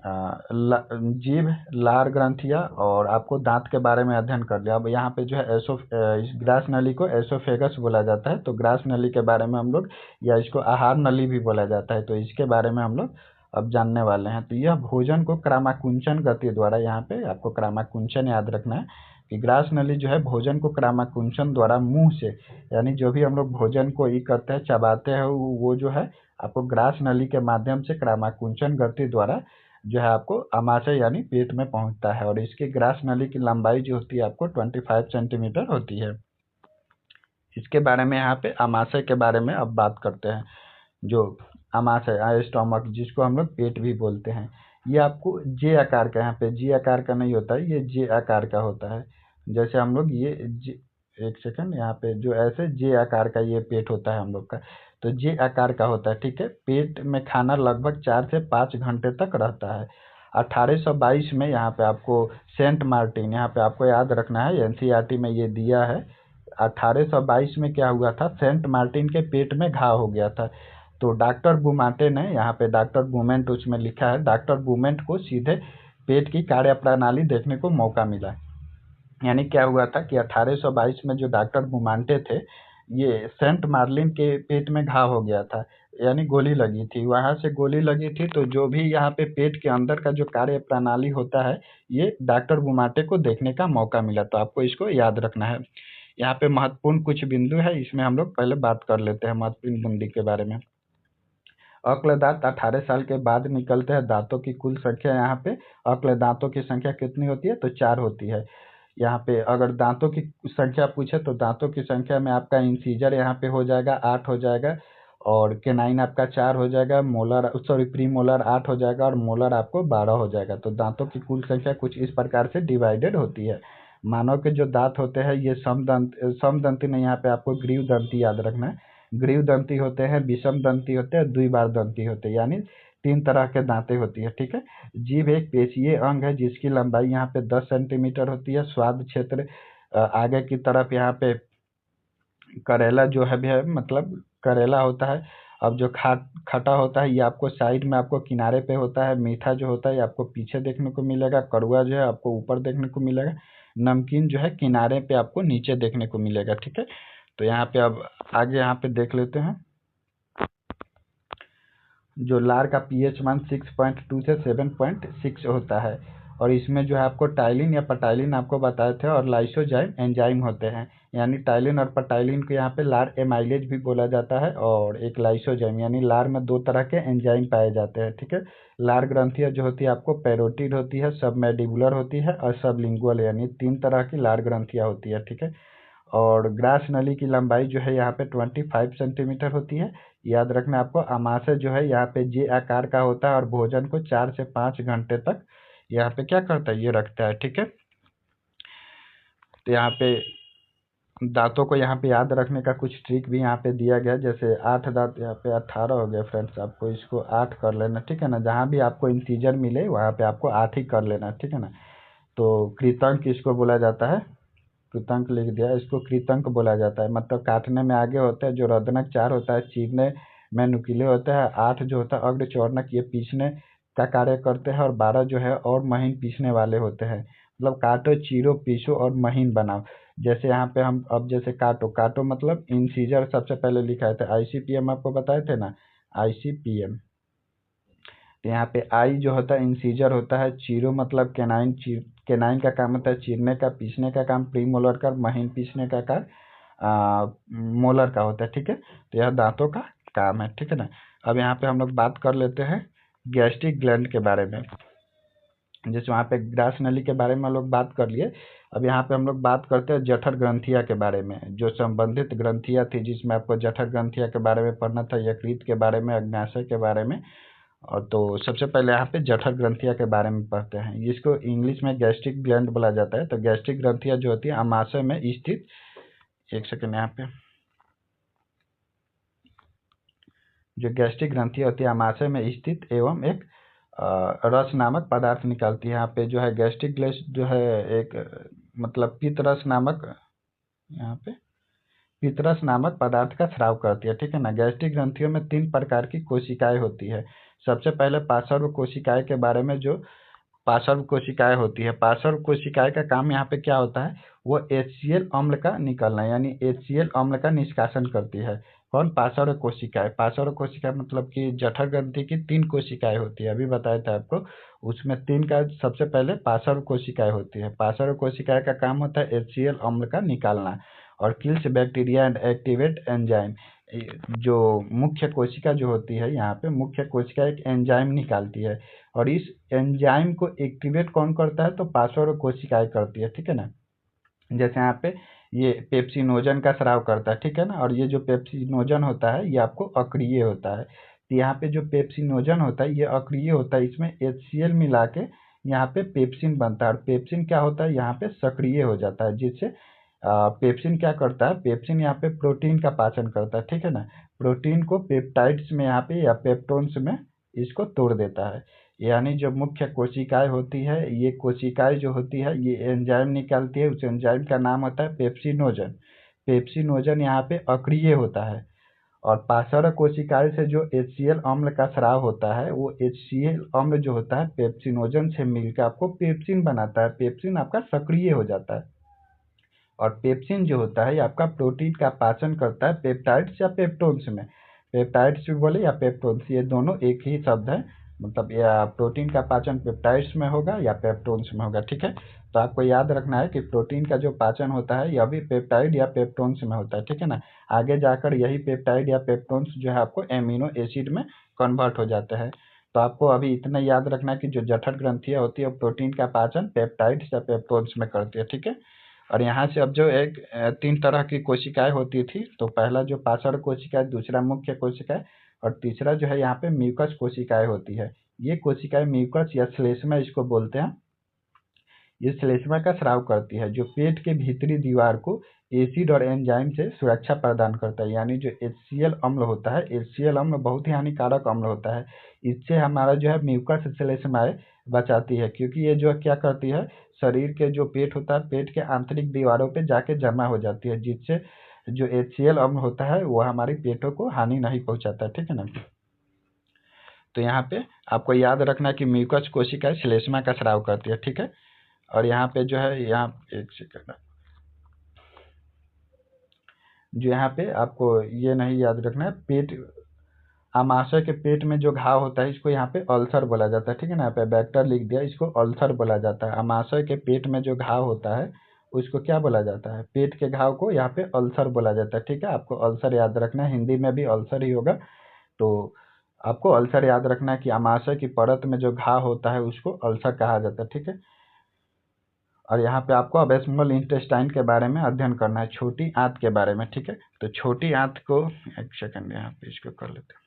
जीभ, लार ग्रंथियाँ और आपको दांत के बारे में अध्ययन कर लिया। अब यहाँ पे जो है इस ग्रास नली को एसोफेगस बोला जाता है। तो ग्रास नली के बारे में हम लोग, या इसको आहार नली भी बोला जाता है, तो इसके बारे में हम लोग अब जानने वाले हैं। तो यह भोजन को क्रामाकुंचन गति द्वारा, यहाँ पे आपको क्रामाकुंचन याद रखना है कि ग्रास नली जो है भोजन को क्रामाकुंचन द्वारा मुंह से, यानी जो भी हम लोग भोजन को ई करते हैं, चबाते हैं, वो जो है आपको ग्रास नली के माध्यम से क्रामाकुंचन गति द्वारा जो है आपको आमाशय यानी पेट में पहुंचता है। और इसकी ग्रास नली की लंबाई जो होती है आपको 25 सेंटीमीटर होती है। इसके बारे में यहाँ पे आमाशय के बारे में अब बात करते हैं। जो आमाशय स्टोमक, जिसको हम लोग पेट भी बोलते हैं, ये आपको जे आकार का, यहाँ पे जी आकार का नहीं होता है, ये जे आकार का होता है। जैसे हम लोग ये एक सेकंड, यहाँ पे जो ऐसे जे आकार का ये पेट होता है हम लोग का, तो जे आकार का होता है, ठीक है। पेट में खाना लगभग 4 से 5 घंटे तक रहता है। 1822 में यहाँ पे आपको सेंट मार्टिन, यहाँ पे आपको याद रखना है, एनसीईआरटी में ये दिया है। 1822 में क्या हुआ था, सेंट मार्टिन के पेट में घाव हो गया था। तो डॉक्टर बुमाटे ने, यहाँ पे डॉक्टर बुमेंट उसमें लिखा है, डॉक्टर बुमेंट को सीधे पेट की कार्यप्रणाली देखने को मौका मिला। यानी क्या हुआ था कि 1822 में जो डॉक्टर बुमांटे थे, ये सेंट मार्लिन के पेट में घाव हो गया था, यानी गोली लगी थी, वहां से गोली लगी थी। तो जो भी यहाँ पे पेट के अंदर का जो कार्य प्रणाली होता है, ये डॉक्टर बुमाटे को देखने का मौका मिला। तो आपको इसको याद रखना है। यहाँ पे महत्वपूर्ण कुछ बिंदु है, इसमें हम लोग पहले बात कर लेते हैं महत्वपूर्ण बिंदु के बारे में। अक्ल दांत 18 साल के बाद निकलते हैं। दांतों की कुल संख्या, यहाँ पे अक्ल दांतों की संख्या कितनी होती है, तो 4 होती है। यहाँ पे अगर दांतों की संख्या पूछे तो दांतों की संख्या में आपका इंसीजर यहाँ पे हो जाएगा 8 हो जाएगा, और केनाइन आपका 4 हो जाएगा, मोलर प्री मोलर 8 हो जाएगा, और मोलर आपको 12 हो जाएगा। तो दांतों की कुल संख्या कुछ इस प्रकार से डिवाइडेड होती है। मानव के जो दांत होते हैं ये समदंती नहीं, यहाँ पे आपको ग्रीव दंती याद रखना है। ग्रीव दंती होते हैं, विषम दंती होते हैं, द्विबार दंती होते हैं, यानी 3 तरह के दांतें होती है, ठीक है। जीभ एक पेशीय अंग है जिसकी लंबाई यहाँ पे 10 सेंटीमीटर होती है। स्वाद क्षेत्र आगे की तरफ यहाँ पे करेला जो है मतलब करेला होता है। अब जो खटा होता है ये आपको साइड में, आपको किनारे पे होता है। मीठा जो होता है ये आपको पीछे देखने को मिलेगा। कड़वा जो है आपको ऊपर देखने को मिलेगा। नमकीन जो है किनारे पे आपको नीचे देखने को मिलेगा, ठीक है। तो यहाँ पे अब आगे यहाँ पे देख लेते हैं। जो लार का पीएच मान 6.2 से 7.6 होता है, और इसमें जो है आपको टाइलिन या पटाइलिन आपको बताए थे, और लाइसोजाइम एंजाइम होते हैं। यानी टाइलिन और पटाइलिन को यहाँ पे लार एमाइलेज भी बोला जाता है, और एक लाइसोजाइम, यानी लार में 2 तरह के एंजाइम पाए जाते हैं, ठीक है। लार ग्रंथियाँ जो होती है आपको पैरोटिड होती है, सबमैंडिबुलर होती है, और सबलिंगुअल, यानी 3 तरह की लार ग्रंथियाँ होती है, ठीक है। और ग्रास नली की लंबाई जो है यहाँ पे 25 सेंटीमीटर होती है। याद रखना आपको, आमाशय जो है यहाँ पे जे आकार का होता है, और भोजन को 4 से 5 घंटे तक यहाँ पे क्या करता है, ये रखता है, ठीक है। तो यहाँ पे दांतों को यहाँ पे याद रखने का कुछ ट्रिक भी यहाँ पे दिया गया, जैसे 8 दांत, यहाँ पे 18 हो गया फ्रेंड्स, आपको इसको 8 कर लेना, ठीक है ना। जहाँ भी आपको इंटीजर मिले वहाँ पे आपको 8 ही कर लेना, ठीक है ना। तो कृतंक इसको बोला जाता है, कृतंक लिख दिया, इसको कृतंक बोला जाता है। मतलब काटने में आगे होता है। जो रदनक 4 होता है, चीरने में नुकीले होता है। 8 जो होता है अग्रचौर्णक, ये पीसने का कार्य करते हैं। और 12 जो है और महीन पीसने वाले होते हैं। मतलब काटो, चीरो, पीसो और महीन बनाओ। जैसे यहाँ पे हम अब जैसे काटो, काटो मतलब इंसीजर सबसे पहले लिखा था, आईसीपीएम आपको बताए थे ना, आईसीपीएम। तो यहाँ पे आई जो होता है इंसीजर होता है। चीरो मतलब केनाइन, केनाइन का काम होता है चीरने का, पीसने का काम प्री मोलर का, महीन पीसने का काम मोलर का होता है, ठीक है। तो यह दांतों का काम है, ठीक है ना। अब यहाँ पे हम लोग बात कर लेते हैं गैस्ट्रिक ग्लैंड के बारे में। जैसे वहाँ पे ग्रास नली के बारे में हम लोग बात कर लिए। अब यहाँ पे हम लोग बात करते हैं जठर ग्रंथिया के बारे में। जो संबंधित ग्रंथियाँ थी, जिसमें आपको जठर ग्रंथिया के बारे में पढ़ना था, यकृत के बारे में, अग्नाशय के बारे में। और तो सबसे पहले यहाँ पे जठर ग्रंथिया के बारे में पढ़ते हैं, जिसको इंग्लिश में गैस्ट्रिक ग्लैंड बोला जाता है। तो गैस्ट्रिक ग्रंथिया जो होती है आमाशय में स्थित, एक सेकंड, यहाँ पे जो गैस्ट्रिक ग्रंथि होती है आमाशय में स्थित एवं एक रस नामक पदार्थ निकालती है। यहाँ पे जो है गैस्ट्रिक ग्लैंड जो है एक मतलब पित्तरस नामक, यहाँ पे पितरस नामक पदार्थ का स्राव करती है, ठीक है ना। गैस्ट्रिक ग्रंथियों में 3 प्रकार की कोशिकाएं होती है। सबसे पहले पार्श्व कोशिकाएं के बारे में, जो पार्श्व कोशिकाएं होती है। पार्श्व कोशिकाएं का काम यहाँ पे क्या होता है, वो HCl अम्ल का निकलना यानी HCl अम्ल का निष्कासन करती है। कौन? पार्श्व कोशिकाएं। पार्श्व कोशिकाएं मतलब कि जठर ग्रंथि की 3 कोशिकाएं होती है, अभी बताया था आपको। उसमें 3 का सबसे पहले पार्श्व कोशिकाएं होती है। पार्श्व कोशिकाएं का काम होता है HCl अम्ल का निकालना और kills bacteria and activate enzyme. जो मुख्य कोशिका जो होती है, यहाँ पे मुख्य कोशिका एक एंजाइम निकालती है और इस एंजाइम को एक्टिवेट कौन करता है, तो पार्श्व कोशिकाएं करती है, ठीक है ना। जैसे यहाँ पे ये पेप्सिनोजन का स्राव करता है, ठीक है ना। और ये जो पेप्सिनोजन होता है ये आपको अक्रिय होता है। तो यहाँ पे जो पेप्सिनोजन होता है ये अक्रिय होता है, इसमें HCl मिला के यहाँ पे पेप्सिन बनता है और पेप्सिन क्या होता है, यहाँ पे सक्रिय हो जाता है, जिससे पेप्सिन क्या करता है, पेप्सिन यहाँ पे प्रोटीन का पाचन करता है, ठीक है ना। प्रोटीन को पेप्टाइड्स में यहाँ पे या पेप्टोन्स में इसको तोड़ देता है। यानी जो मुख्य कोशिकाएं होती है, ये कोशिकाएं जो होती है ये एंजाइम निकालती है, उस एंजाइम का नाम होता है पेप्सिनोजन। पेप्सिनोजन यहाँ पे अक्रिय होता है और पार्श्व कोशिकाएं से जो HCl अम्ल का स्राव होता है, वो HCl अम्ल जो होता है पेप्सिनोजन से मिलकर आपको पेप्सिन बनाता है। पेप्सिन आपका सक्रिय हो जाता है और पेप्सिन जो होता है ये आपका प्रोटीन का पाचन करता है पेप्टाइड्स या पेप्टोन्स में। पेप्टाइड्स भी बोले या पेप्टोन्स, ये दोनों एक ही शब्द है, मतलब या प्रोटीन का पाचन पेप्टाइड्स में होगा या पेप्टोन्स में होगा, ठीक है। तो आपको याद रखना है कि प्रोटीन का जो पाचन होता है यह भी पेप्टाइड या पेप्टोन्स में होता है, ठीक है ना। आगे जाकर यही पेप्टाइड या पेप्टोन्स जो है आपको एमिनो एसिड में कन्वर्ट हो जाते हैं। तो आपको अभी इतना याद रखना है कि जो जठर ग्रंथियाँ होती है प्रोटीन का पाचन पेप्टाइड्स या पेप्टोन्स में करती है, ठीक है। और यहाँ से अब जो एक 3 तरह की कोशिकाएं होती थी, तो पहला जो पार्श्व कोशिका है, दूसरा मुख्य कोशिका है और तीसरा जो है यहाँ पे म्यूकस कोशिकाएं होती है। ये कोशिकाएं म्यूकस या श्लेष्मा इसको बोलते हैं। ये श्लेष्मा का स्राव करती है जो पेट के भीतरी दीवार को एसिड और एंजाइम से सुरक्षा प्रदान करता है। यानी जो HCl अम्ल होता है, HCl अम्ल बहुत ही हानिकारक अम्ल होता है, इससे हमारा जो है म्यूकस श्लेष्माएं बचाती है, क्योंकि ये जो क्या करती है, शरीर के जो पेट होता है पेट के आंतरिक दीवारों पे जाके जमा हो जाती है, जिससे जो HCl अम्ल होता है वो हमारे पेटों को हानि नहीं पहुंचाता, ठीक है ना। तो यहाँ पे आपको याद रखना कि म्यूकस कोशिका श्लेष्मा का स्राव करती है, ठीक है। और यहाँ पे जो है, यहाँ एक सेकंड, जो यहाँ पे आपको ये नहीं याद रखना है, पेट आमाशय के पेट में जो घाव होता है इसको यहाँ पे अल्सर बोला जाता है, ठीक है ना। यहाँ पे बैक्टर लिख दिया, इसको अल्सर बोला जाता है। आमाशय के पेट में जो घाव होता है उसको क्या बोला जाता है, पेट के घाव को यहाँ पे अल्सर बोला जाता है, ठीक है। आपको अल्सर याद रखना है, हिंदी में भी अल्सर ही होगा। तो आपको अल्सर याद रखना है कि आमाशय की परत में जो घाव होता है उसको अल्सर कहा जाता है, ठीक है। और यहाँ पे आपको अब स्मॉल इंटेस्टाइन के बारे में अध्ययन करना है, छोटी आंत के बारे में, ठीक है। तो छोटी आंत को, एक सेकंड यहाँ पे इसको कर लेते हैं।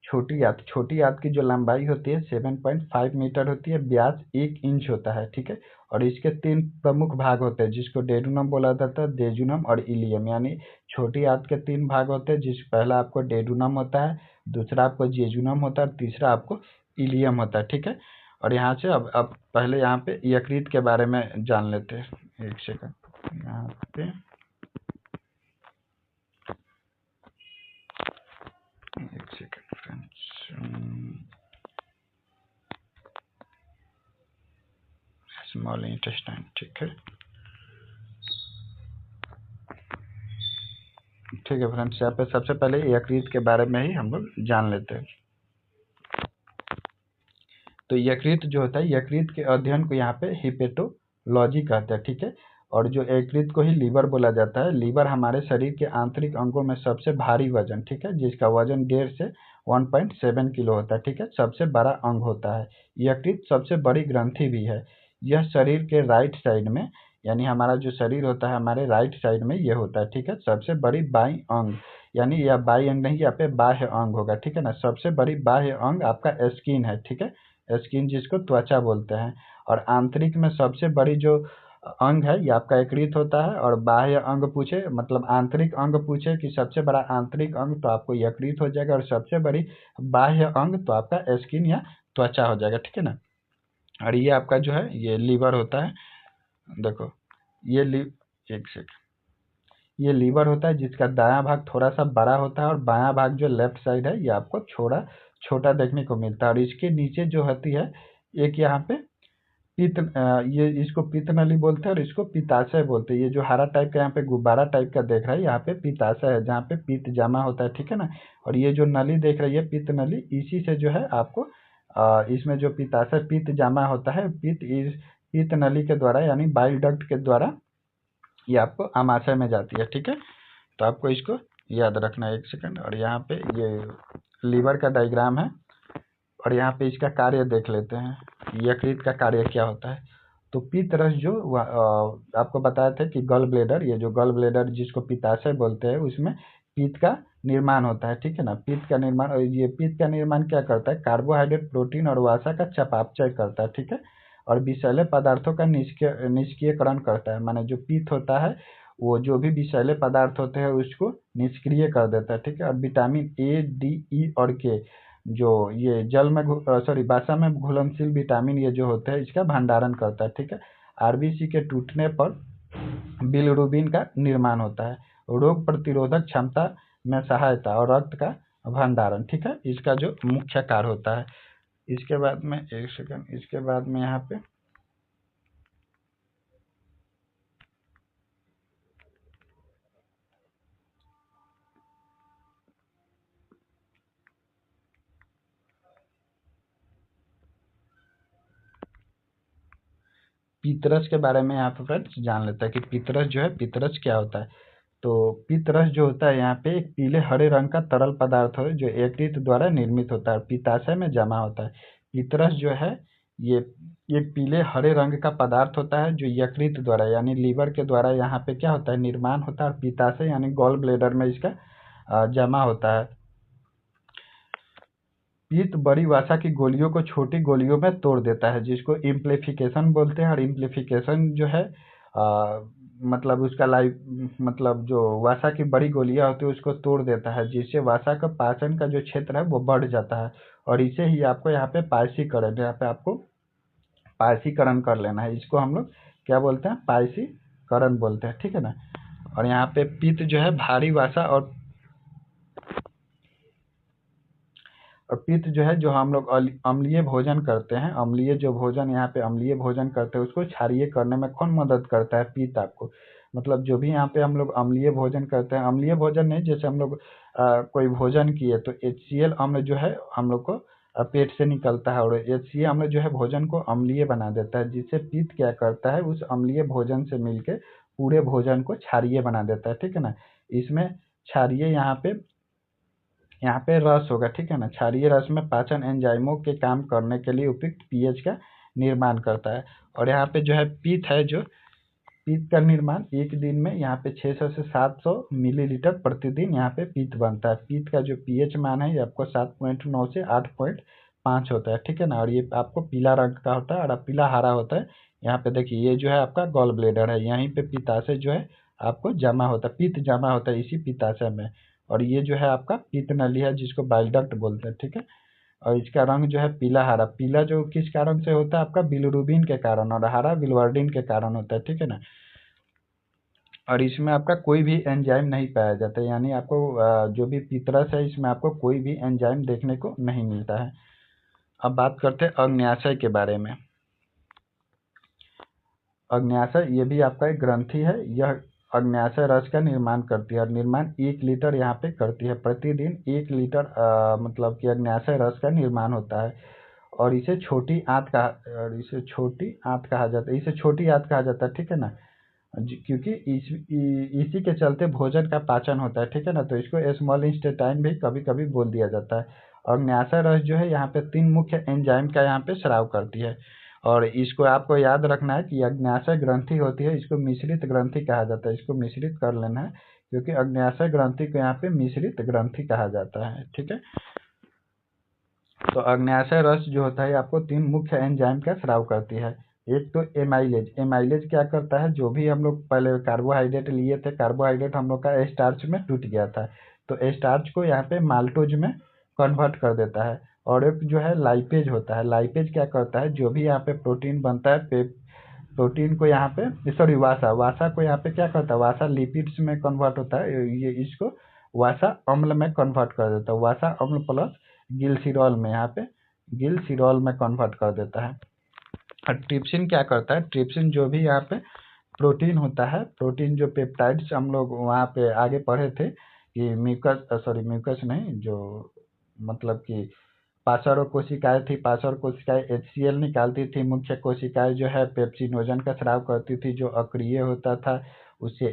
छोटी आंत की जो लंबाई होती है 7.5 मीटर होती है, व्यास 1 इंच होता है, ठीक है। और इसके 3 प्रमुख भाग होते हैं जिसको डेडुनम बोला जाता है, डेजुनम और इलियम। यानी छोटी आंत के 3 भाग होते हैं, जिस पहला आपको डेडुनम होता है, दूसरा आपको जेजुनम होता है और तीसरा आपको इलियम होता है, ठीक है। और यहाँ से अब पहले यहाँ पे यकृत के बारे में जान लेते हैं। एक सेकंड यहाँ पे, एक सेकंड फ्रेंड्स, स्मॉल इंटेस्टाइन, ठीक है। ठीक है फ्रेंड्स, यहाँ पे सबसे पहले यकृत के बारे में ही हम लोग जान लेते हैं। तो यकृत जो होता है, यकृत के अध्ययन को यहाँ पे हिपेटोलॉजी कहते हैं, ठीक है। और जो यकृत को ही लीवर बोला जाता है। लीवर हमारे शरीर के आंतरिक अंगों में सबसे भारी वजन, ठीक है, जिसका वजन 1.5 से 1.7 किलो होता है, ठीक है, सबसे बड़ा अंग होता है। यकृत सबसे बड़ी ग्रंथि भी है। यह शरीर के राइट साइड में, यानी हमारा जो शरीर होता है हमारे राइट साइड में ये होता है, ठीक है, सबसे बड़ी बाई अंग। यानी यह बाई अंग नहीं, यहाँ पे बाह्य अंग होगा, ठीक है ना। सबसे बड़ी बाह्य अंग आपका स्किन है, ठीक है, स्किन जिसको त्वचा बोलते हैं। और आंतरिक में सबसे बड़ी जो अंग है ये आपका यकृत होता है। और बाह्य अंग पूछे, मतलब आंतरिक अंग पूछे कि सबसे बड़ा आंतरिक अंग, तो आपको यकृत हो जाएगा। और सबसे बड़ी बाह्य अंग तो आपका स्किन या त्वचा हो जाएगा, ठीक है ना। और ये आपका जो है ये लीवर होता है। देखो ये एक सेकंड, ये लीवर होता है जिसका दायां भाग थोड़ा सा बड़ा होता है और बायां भाग जो लेफ्ट साइड है ये आपको छोटा छोटा देखने को मिलता है। और इसके नीचे जो होती है एक यहाँ पे ये इसको पित्त नली बोलते हैं और इसको पित्ताशय बोलते हैं। ये जो हरा टाइप का यहाँ पे गुब्बारा टाइप का देख रहा है, यहाँ पे पित्ताशय है, जहाँ पे पित्त जमा होता है, ठीक है ना। और ये जो नली देख रही है पित्त नली, इसी से जो है आपको इसमें जो पित्ताशय पित्त जमा होता है, पित्त इस पित्त नली के द्वारा यानी बाइल डक्ट के द्वारा ये आपको आमाशय में जाती है, ठीक है। तो आपको इसको याद रखना है। एक सेकंड। और यहाँ पे ये लीवर का डायग्राम है और यहाँ पे इसका कार्य देख लेते हैं, यकृत का कार्य क्या होता है। तो पित्त रस जो आपको बताया था कि गल ब्लेडर, ये जो गल ब्लेडर जिसको पित्ताशय बोलते हैं, उसमें पित्त का निर्माण होता है, ठीक है ना। पित्त का निर्माण, और ये पित्त का निर्माण क्या करता है, कार्बोहाइड्रेट, प्रोटीन और वसा का चयापचय करता है, ठीक है। और विषैले पदार्थों का निष्क्रियकरण करता है। माने जो पित्त होता है वो जो भी विषैले पदार्थ होते हैं उसको निष्क्रिय कर देता है, ठीक है। और विटामिन ए, डी, ई और के जो ये जल में वसा में घुलनशील विटामिन ये जो होते हैं इसका भंडारण करता है, ठीक है। आरबीसी के टूटने पर बिलिरुबिन का निर्माण होता है, रोग प्रतिरोधक क्षमता में सहायता और रक्त का भंडारण, ठीक है। इसका जो मुख्य कार्य होता है। इसके बाद में एक सेकंड, इसके बाद में यहाँ पे पितरस के बारे में यहाँ पे फ्रेंड्स जान लेते हैं कि पितरस जो है, पितरस क्या होता है। तो पितरस जो होता है यहाँ पे एक पीले हरे रंग का तरल पदार्थ है जो यकृत द्वारा निर्मित होता है, पित्ताशय में जमा होता है। पितरस जो है ये एक पीले हरे रंग का पदार्थ होता है जो यकृत द्वारा यानी लीवर के द्वारा यहाँ पे क्या होता है, निर्माण होता है। और पित्ताशय यानी गॉल ब्लेडर में इसका जमा होता है। पित्त बड़ी वसा की गोलियों को छोटी गोलियों में तोड़ देता है, जिसको इम्प्लीफिकेशन बोलते हैं। और इम्प्लीफिकेशन जो है मतलब उसका मतलब जो वसा की बड़ी गोलियां होती है उसको तोड़ देता है, जिससे वसा का पाचन का जो क्षेत्र है वो बढ़ जाता है। और इसे ही आपको यहाँ पे पायसीकरण, यहाँ पे आपको पायसीकरण कर लेना है। इसको हम लोग क्या बोलते हैं, पायसीकरण बोलते हैं, ठीक है ना। और यहाँ पे पित्त जो है भारी वसा और पित्त जो है, जो हम लोग अम्लीय भोजन करते हैं, अम्लीय जो भोजन यहाँ पे अम्लीय भोजन करते हैं उसको क्षारीय करने में कौन मदद करता है, पित्त आपको। मतलब जो भी यहाँ पे हम लोग अम्लीय भोजन करते हैं, अम्लीय भोजन नहीं, जैसे हम लोग कोई भोजन किए तो HCl अम्ल जो है हम लोग को पेट से निकलता है, और HCl अम्ल जो है भोजन को अम्लीय बना देता है, जिससे पित्त क्या करता है, उस अम्लीय भोजन से मिलके पूरे भोजन को क्षारीय बना देता है, ठीक है ना। इसमें क्षारीय यहाँ पे रस होगा, ठीक है ना। क्षारीय रस में पाचन एंजाइमों के काम करने के लिए उपयुक्त पीएच का निर्माण करता है। और यहाँ पे जो है पित्त है, जो पित्त का निर्माण एक दिन में यहाँ पे 600 से 700 मिलीलीटर प्रतिदिन यहाँ पे पित्त बनता है। पित्त का जो पीएच मान है ये आपको 7.9 से 8.5 होता है, ठीक है ना। और ये आपको पीला रंग का होता है और पीला हरा होता है। यहाँ पे देखिए ये जो है आपका गॉल ब्लेडर है, यहीं पे पित्ताशय जो है आपको जमा होता है, पित्त जमा होता है इसी पित्ताशय में। और ये जो है आपका पित्त नली है जिसको बाइल डक्ट बोलते हैं, ठीक है। और इसका रंग जो है पीला हरा, पीला जो किस कारण से होता है, आपका बिलिरुबिन के कारण, और हरा बिलिवर्डिन के कारण होता है, ठीक है ना। और इसमें आपका कोई भी एंजाइम नहीं पाया जाता, यानी आपको जो भी पितरस है इसमें आपको कोई भी एंजाइम देखने को नहीं मिलता है। अब बात करते हैं अग्न्याशय के बारे में। अग्न्याशय ये भी आपका एक ग्रंथि है, यह अग्न्याशय रस का निर्माण करती है और निर्माण 1 लीटर यहाँ पे करती है प्रतिदिन। 1 लीटर मतलब कि अग्न्याशय रस का निर्माण होता है। और इसे छोटी आंत कहा जाता है, इसे छोटी आंत कहा जाता है, ठीक है ना। क्योंकि इसी के चलते भोजन का पाचन होता है, ठीक है ना। तो इसको स्मॉल इंटेस्टाइन भी कभी कभी बोल दिया जाता है। और अग्न्याशय रस जो है यहाँ पे 3 मुख्य एंजाइम का यहाँ पे स्राव करती है। और इसको आपको याद रखना है कि अग्न्याशय ग्रंथि होती है, इसको मिश्रित ग्रंथि कहा जाता है, इसको मिश्रित कर लेना है, क्योंकि अग्न्याशय ग्रंथि को यहाँ पे मिश्रित ग्रंथि कहा जाता है, ठीक है। तो अग्न्याशय रस जो होता है आपको 3 मुख्य एंजाइम का स्राव करती है। एक तो एमाइलेज, एमाइलेज क्या करता है, जो भी हम लोग पहले कार्बोहाइड्रेट लिए थे, कार्बोहाइड्रेट हम लोग का स्टार्च में टूट गया था, तो स्टार्च को यहाँ पे माल्टोज में कन्वर्ट कर देता है। और एक जो है लाइपेज होता है, लाइपेज क्या करता है, जो भी यहाँ पे प्रोटीन बनता है, प्रोटीन को यहाँ पे वासा को यहाँ पे क्या करता है, वासा लिपिड्स में कन्वर्ट होता है, ये इसको वासा अम्ल में कन्वर्ट कर देता है। वासा अम्ल प्लस गिलसिरॉल में यहाँ पे गिलसिरॉल में कन्वर्ट कर देता है। और ट्रिप्सिन क्या करता है, ट्रिप्सिन जो भी यहाँ पे प्रोटीन होता है, प्रोटीन जो पेप्टाइड्स हम लोग वहाँ पे आगे पढ़े थे कि म्यूकस नहीं, जो मतलब कि पार्श्व कोशिकाएं थी, पार्श्व कोशिकाएं HCl निकालती थी, मुख्य कोशिकाएं जो है पेप्सिनोजन का स्राव करती थी जो अक्रिय होता था, उससे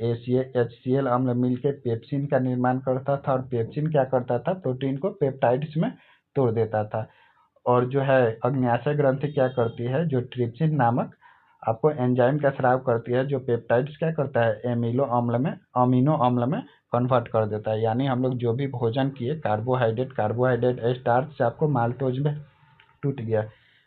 HCl अम्ल मिलके पेप्सिन का निर्माण करता था, और पेप्सिन क्या करता था, प्रोटीन को पेप्टाइड्स में तोड़ देता था। और जो है अग्न्याशय ग्रंथि क्या करती है, जो ट्रिप्सिन नामक आपको एंजाइम का स्राव करती है, जो पेप्टाइड्स क्या करता है, अमीनो अम्ल में कन्वर्ट कर देता है। यानी हम लोग जो भी भोजन किए, कार्बोहाइड्रेट स्टार्च से आपको माल्टोज में टूट गया,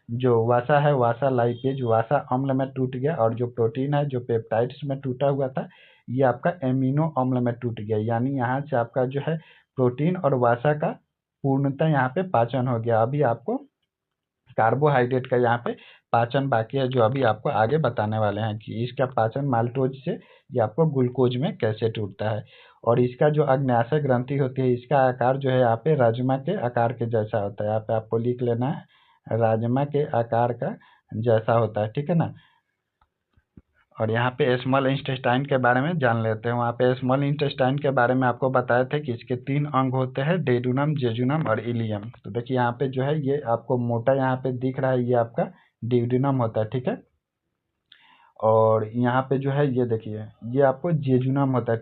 जो वासा है वासा लाइपेज वासा अम्ल में टूट गया, और जो प्रोटीन है जो पेप्टाइड्स में टूटा हुआ था ये आपका एमिनो अम्ल में टूट गया। यानी यहाँ से आपका जो है प्रोटीन और वासा का पूर्णतः यहाँ पे पाचन हो गया। अभी आपको कार्बोहाइड्रेट का यहाँ पे पाचन बाकी है, जो अभी आपको आगे बताने वाले हैं कि इसका पाचन माल्टोज से ये आपको ग्लूकोज में कैसे टूटता है। और इसका जो अग्न्याशय ग्रंथि होती है, इसका आकार जो है यहाँ पे राजमा के आकार के जैसा होता है। यहाँ पे आपको लिख लेना है, राजमा के आकार का जैसा होता है, ठीक है ना। और यहाँ पे स्मॉल इंटेस्टाइन के बारे में जान लेते हैं। वहाँ पे स्मॉल इंटेस्टाइन के बारे में आपको बताए थे कि इसके 3 अंग होते हैं, डेडुनम, जेजुनम और इलियम। तो देखिए यहाँ पे जो है ये आपको मोटा यहाँ पे दिख रहा है, ये आपका डेडुनम होता है, ठीक है। और यहाँ पे जो है ये देखिए ये आपको जेजुनम होता है,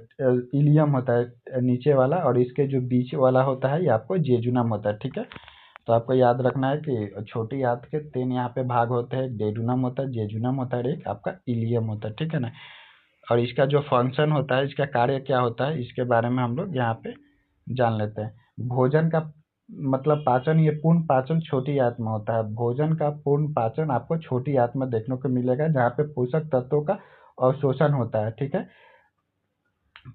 इलियम होता है नीचे वाला, और इसके जो बीच वाला होता है ये आपको जेजुनम होता है, ठीक है। तो आपको याद रखना है कि छोटी आंत के 3 यहाँ पे भाग होते हैं, डेडुनम होता है, जेजुनम होता है, एक आपका इलियम होता है, ठीक है ना। और इसका जो फंक्शन होता है, इसका कार्य क्या होता है, इसके बारे में हम लोग यहाँ पे जान लेते हैं। भोजन का मतलब पाचन, ये पूर्ण पाचन छोटी आंत में होता है। भोजन का पूर्ण पाचन आपको छोटी आंत में देखने को मिलेगा, जहाँ पे पोषक तत्वों का अवशोषण होता है, ठीक है।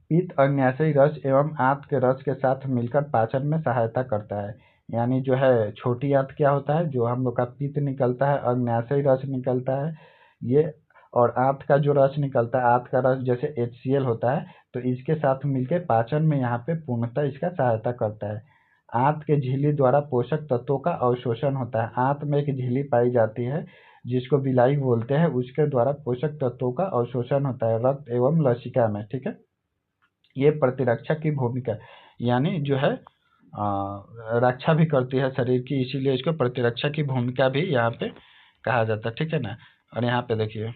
पित्त अग्न्याशयी रस एवं आंत के रस के साथ मिलकर पाचन में सहायता करता है। यानी जो है छोटी आंत क्या होता है, जो हम लोग का पित्त निकलता है, अग्न्याशयी रस निकलता है ये, और आंत का जो रस निकलता है, आंत का रस जैसे HCl होता है, तो इसके साथ मिलकर पाचन में यहाँ पे पूर्णतः इसका सहायता करता है। आंत के झिल्ली द्वारा पोषक तत्वों का अवशोषण होता है। आंत में एक झिल्ली पाई जाती है जिसको बिलाई बोलते हैं, उसके द्वारा पोषक तत्वों का अवशोषण होता है रक्त एवं लसिका में, ठीक है। ये प्रतिरक्षा की भूमिका, यानी जो है रक्षा भी करती है शरीर की, इसीलिए इसको प्रतिरक्षा की भूमिका भी यहाँ पे कहा जाता है, ठीक है ना। और यहाँ पे देखिए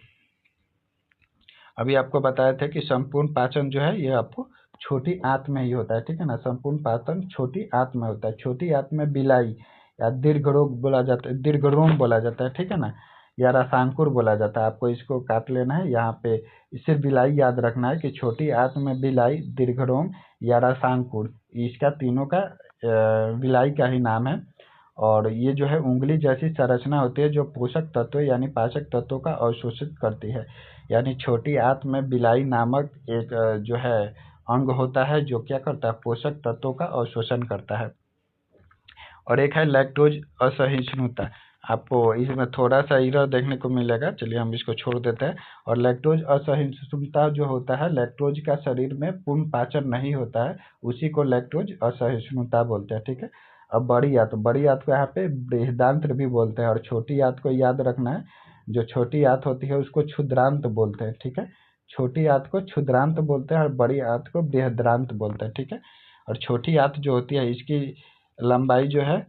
अभी आपको बताया था कि संपूर्ण पाचन जो है ये आपको छोटी आंत में ही होता है, ठीक है ना। संपूर्ण पाचन छोटी आंत में होता है। छोटी आंत में बिलाई या दीर्घरोम बोला जाता है, दीर्घरोम बोला जाता है, ठीक है ना, या रसांकुर बोला जाता है। आपको इसको काट लेना है, यहाँ पे इससे बिलाई याद रखना है कि छोटी आंत में बिलाई, दीर्घरोम या रसांकुर, इसका तीनों का बिलाई का ही नाम है। और ये जो है उंगली जैसी संरचना होती है जो पोषक तत्व यानी पाचक तत्वों का अवशोषित करती है। यानी छोटी आंत में बिलाई नामक एक जो है अंग होता है जो क्या करता है, पोषक तत्वों का अवशोषण करता है। और एक है लैक्टोज असहिष्णुता। आपको इसमें थोड़ा सा एरर देखने को मिलेगा, चलिए हम इसको छोड़ देते हैं। और लैक्टोज असहिष्णुता जो होता है, लैक्टोज का शरीर में पूर्ण पाचन नहीं होता है, उसी को लैक्टोज असहिष्णुता बोलते हैं, ठीक है। अब बड़ी आंत को यहाँ पे बृहदांत्र भी बोलते हैं। और छोटी आंत को याद रखना है, जो छोटी आंत होती है उसको क्षुद्रांत बोलते हैं, ठीक है। छोटी आंत को क्षुद्रांत बोलते हैं और बड़ी आंत को बृहदांत्र बोलते हैं, ठीक है। और छोटी आंत जो होती है इसकी लंबाई जो है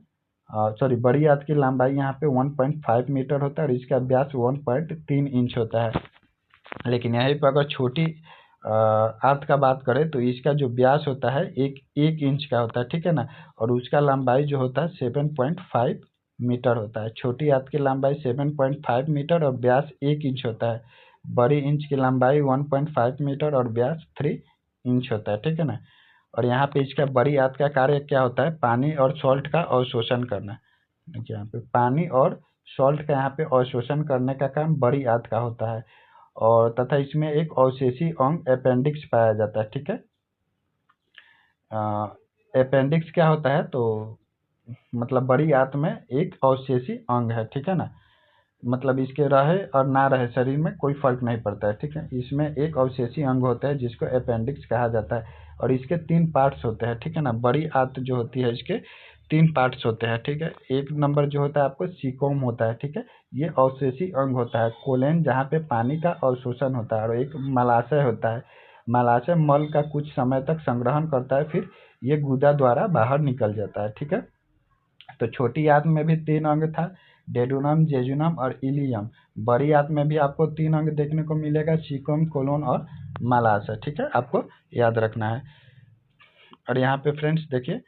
सॉरी बड़ी आंत की लंबाई यहाँ पे 1.5 मीटर होता है और इसका व्यास 1.3 इंच होता है। लेकिन यहीं पर अगर छोटी आंत का बात करें तो इसका जो व्यास होता है एक इंच का होता है, ठीक है ना। और उसका लंबाई जो होता है 7.5 मीटर होता है। छोटी आंत की लंबाई 7.5 मीटर और व्यास 1 इंच होता है। बड़ी इंच की लंबाई 1.5 मीटर और व्यास 3 इंच होता है, ठीक है ना। और यहाँ पे इसका बड़ी आंत का कार्य क्या होता है, पानी और सॉल्ट का अवशोषण करना। देखिए यहाँ पे पानी और सॉल्ट का यहाँ पे अवशोषण करने का काम बड़ी आंत का होता है। और तथा इसमें एक अवशेषी अंग अपेंडिक्स पाया जाता है, ठीक है। अपेंडिक्स क्या होता है, तो मतलब बड़ी आंत में एक अवशेषी अंग है, ठीक है ना। मतलब इसके रहे और ना रहे शरीर में कोई फर्क नहीं पड़ता है, ठीक है। इसमें एक अवशेषी अंग होता है जिसको अपेंडिक्स कहा जाता है। और इसके 3 पार्ट्स होते हैं, ठीक है ना। बड़ी आंत जो होती है इसके 3 पार्ट्स होते हैं, ठीक है। एक नंबर जो होता है आपको सीकोम होता है, ठीक है। ये अवशोषी अंग होता है। कोलेन जहाँ पे पानी का अवशोषण होता है, और एक मलाशय होता है। मलाशय मल का कुछ समय तक संग्रहण करता है, फिर ये गुदा द्वारा बाहर निकल जाता है। ठीक है, तो छोटी आंत में भी 3 अंग था, डेडुनम, जेजुनम और इलियम। बड़ी आंत में भी आपको 3 अंग देखने को मिलेगा, सीकम, कोलोन और मलाशय। ठीक है, आपको याद रखना है। और यहाँ पे फ्रेंड्स देखिए,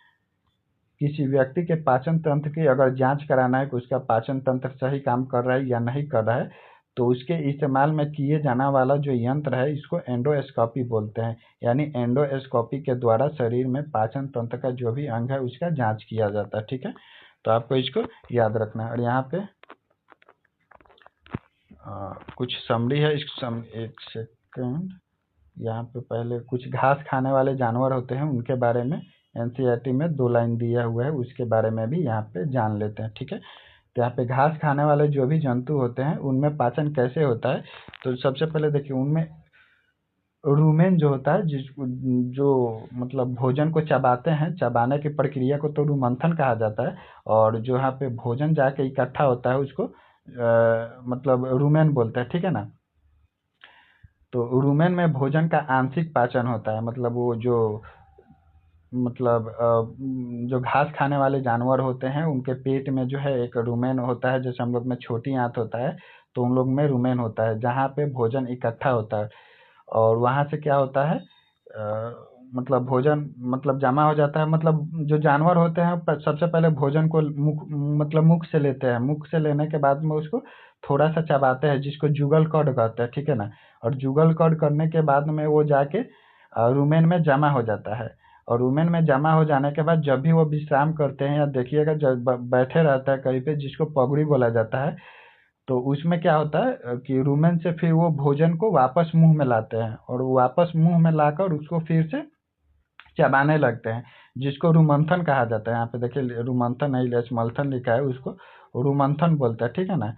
किसी व्यक्ति के पाचन तंत्र की अगर जांच कराना है कि उसका पाचन तंत्र सही काम कर रहा है या नहीं कर रहा है, तो उसके इस्तेमाल में किए जाने वाला जो यंत्र है इसको एंडोस्कोपी बोलते हैं। यानी एंडोस्कोपी के द्वारा शरीर में पाचन तंत्र का जो भी अंग है उसका जांच किया जाता है। ठीक है, तो आपको इसको याद रखना है। और यहाँ पे कुछ समरी है, एक सेकंड। यहाँ पे पहले कुछ घास खाने वाले जानवर होते हैं, उनके बारे में एनसीईआरटी में 2 लाइन दिया हुआ है, उसके बारे में भी यहाँ पे जान लेते हैं। ठीक है, तो यहाँ पे घास खाने वाले जो भी जंतु होते हैं उनमें पाचन कैसे होता है, तो सबसे पहले देखिए, उनमें रूमेन जो होता है, जो मतलब भोजन को चबाते हैं, चबाने की प्रक्रिया को तो रुमंथन कहा जाता है। और जो यहाँ पे भोजन जाके इकट्ठा होता है उसको मतलब रूमेन बोलते हैं। ठीक है ना, तो रूमेन में भोजन का आंशिक पाचन होता है। मतलब वो जो जो घास खाने वाले जानवर होते हैं उनके पेट में जो है एक रूमेन होता है। जैसे हम लोग में छोटी आंत होता है, तो उन लोग में रूमेन होता है जहाँ पे भोजन इकट्ठा होता है। और वहाँ से क्या होता है, मतलब भोजन मतलब जमा हो जाता है। मतलब जो जानवर होते हैं सबसे पहले भोजन को मुख से लेते हैं। मुख से लेने के बाद में उसको थोड़ा सा चबाते हैं, जिसको जुगल कॉर्ड कहते हैं। ठीक है ना, और जुगल कॉर्ड करने के बाद में वो जाके रूमेन में जमा हो जाता है। और रूमेन में जमा हो जाने के बाद जब भी वो विश्राम करते हैं, या देखिएगा जब बैठे रहता है कहीं पे, जिसको पगड़ी बोला जाता है, तो उसमें क्या होता है कि रूमेन से फिर वो भोजन को वापस मुंह में लाते हैं, और वापस मुंह में लाकर उसको फिर से चबाने लगते हैं, जिसको रुमंथन कहा जाता है। यहाँ पे देखिए रुमंथन नहीं, लेशमंथन लिखा है, उसको रुमंथन बोलते हैं। ठीक है ना,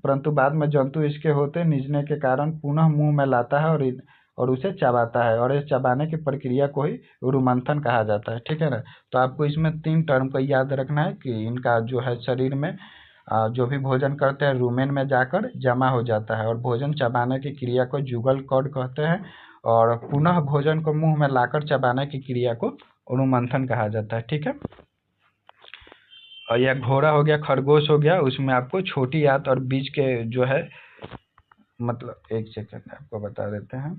परंतु बाद में जंतु इसके होते निजने के कारण पुनः मुंह में लाता है और उसे चबाता है, और इस चबाने की प्रक्रिया को ही रुमंथन कहा जाता है। ठीक है ना, तो आपको इसमें 3 टर्म को याद रखना है कि इनका जो है शरीर में जो भी भोजन करते हैं रूमेन में जाकर जमा हो जाता है, और भोजन चबाने की क्रिया को जुगल कॉर्ड कहते हैं, और पुनः भोजन को मुंह में लाकर चबाने की क्रिया को रुमंथन कहा जाता है। ठीक है, और यह घोड़ा हो गया, खरगोश हो गया, उसमें आपको छोटी आंत और बीच के जो है, मतलब एक सेकंड आपको बता देते हैं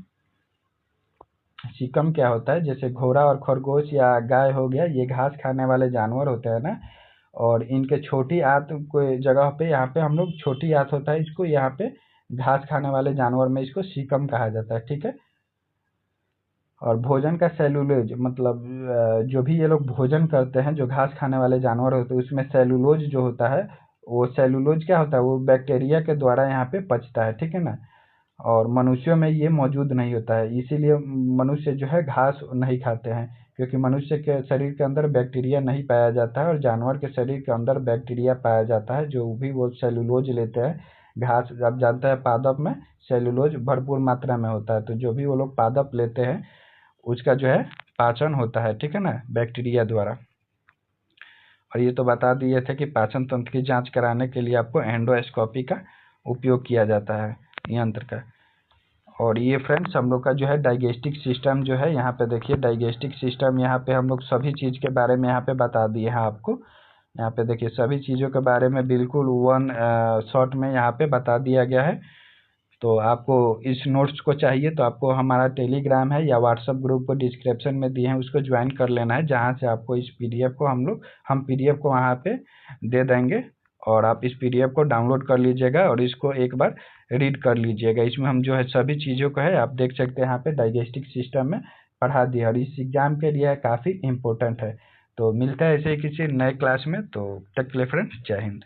सीकम क्या होता है। जैसे घोड़ा और खरगोश या गाय हो गया, ये घास खाने वाले जानवर होते हैं ना, और इनके छोटी आंत को जगह पे, यहाँ पे हम लोग छोटी आंत होता है इसको, यहाँ पे घास खाने वाले जानवर में इसको सीकम कहा जाता है। ठीक है, और भोजन का सेलुलोज, मतलब जो भी ये लोग भोजन करते हैं, जो घास खाने वाले जानवर होते हैं, उसमें सेलुलोज जो होता है, वो सेलुलोज क्या होता है, वो बैक्टीरिया के द्वारा यहाँ पे पचता है। ठीक है ना, और मनुष्यों में ये मौजूद नहीं होता है, इसीलिए मनुष्य जो है घास नहीं खाते हैं, क्योंकि मनुष्य के शरीर के अंदर बैक्टीरिया नहीं पाया जाता है, और जानवर के शरीर के अंदर बैक्टीरिया पाया जाता है, जो भी वो सेलुलोज लेते हैं। घास आप जानते हैं पादप में सेलुलोज भरपूर मात्रा में होता है, तो जो भी वो लोग पादप लेते हैं उसका जो है पाचन होता है। ठीक है ना, बैक्टीरिया द्वारा। और ये तो बता दिए थे कि पाचन तंत्र की जांच कराने के लिए आपको एंडोस्कोपी का उपयोग किया जाता है, यंत्र का। और ये फ्रेंड्स हम लोग का जो है डाइजेस्टिक सिस्टम जो है, यहाँ पे देखिए डाइजेस्टिक सिस्टम, यहाँ पे हम लोग सभी चीज़ के बारे में यहाँ पे बता दिए हैं आपको। यहाँ पे देखिए सभी चीज़ों के बारे में बिल्कुल वन शॉट में यहाँ पे बता दिया गया है। तो आपको इस नोट्स को चाहिए तो आपको हमारा टेलीग्राम है या व्हाट्सएप ग्रुप को डिस्क्रिप्शन में दिए हैं, उसको ज्वाइन कर लेना है, जहाँ से आपको इस पीडीएफ को हम पीडीएफ को वहाँ पे दे देंगे, और आप इस पीडीएफ को डाउनलोड कर लीजिएगा और इसको एक बार रीड कर लीजिएगा। इसमें हम जो है सभी चीज़ों को है, आप देख सकते हैं यहाँ पे डाइजेस्टिक सिस्टम में पढ़ा दिया, और इस एग्जाम के लिए काफ़ी इम्पोर्टेंट है। तो मिलता है ऐसे ही किसी नए क्लास में, तो टेक केयर फ्रेंड्स, जय हिंद।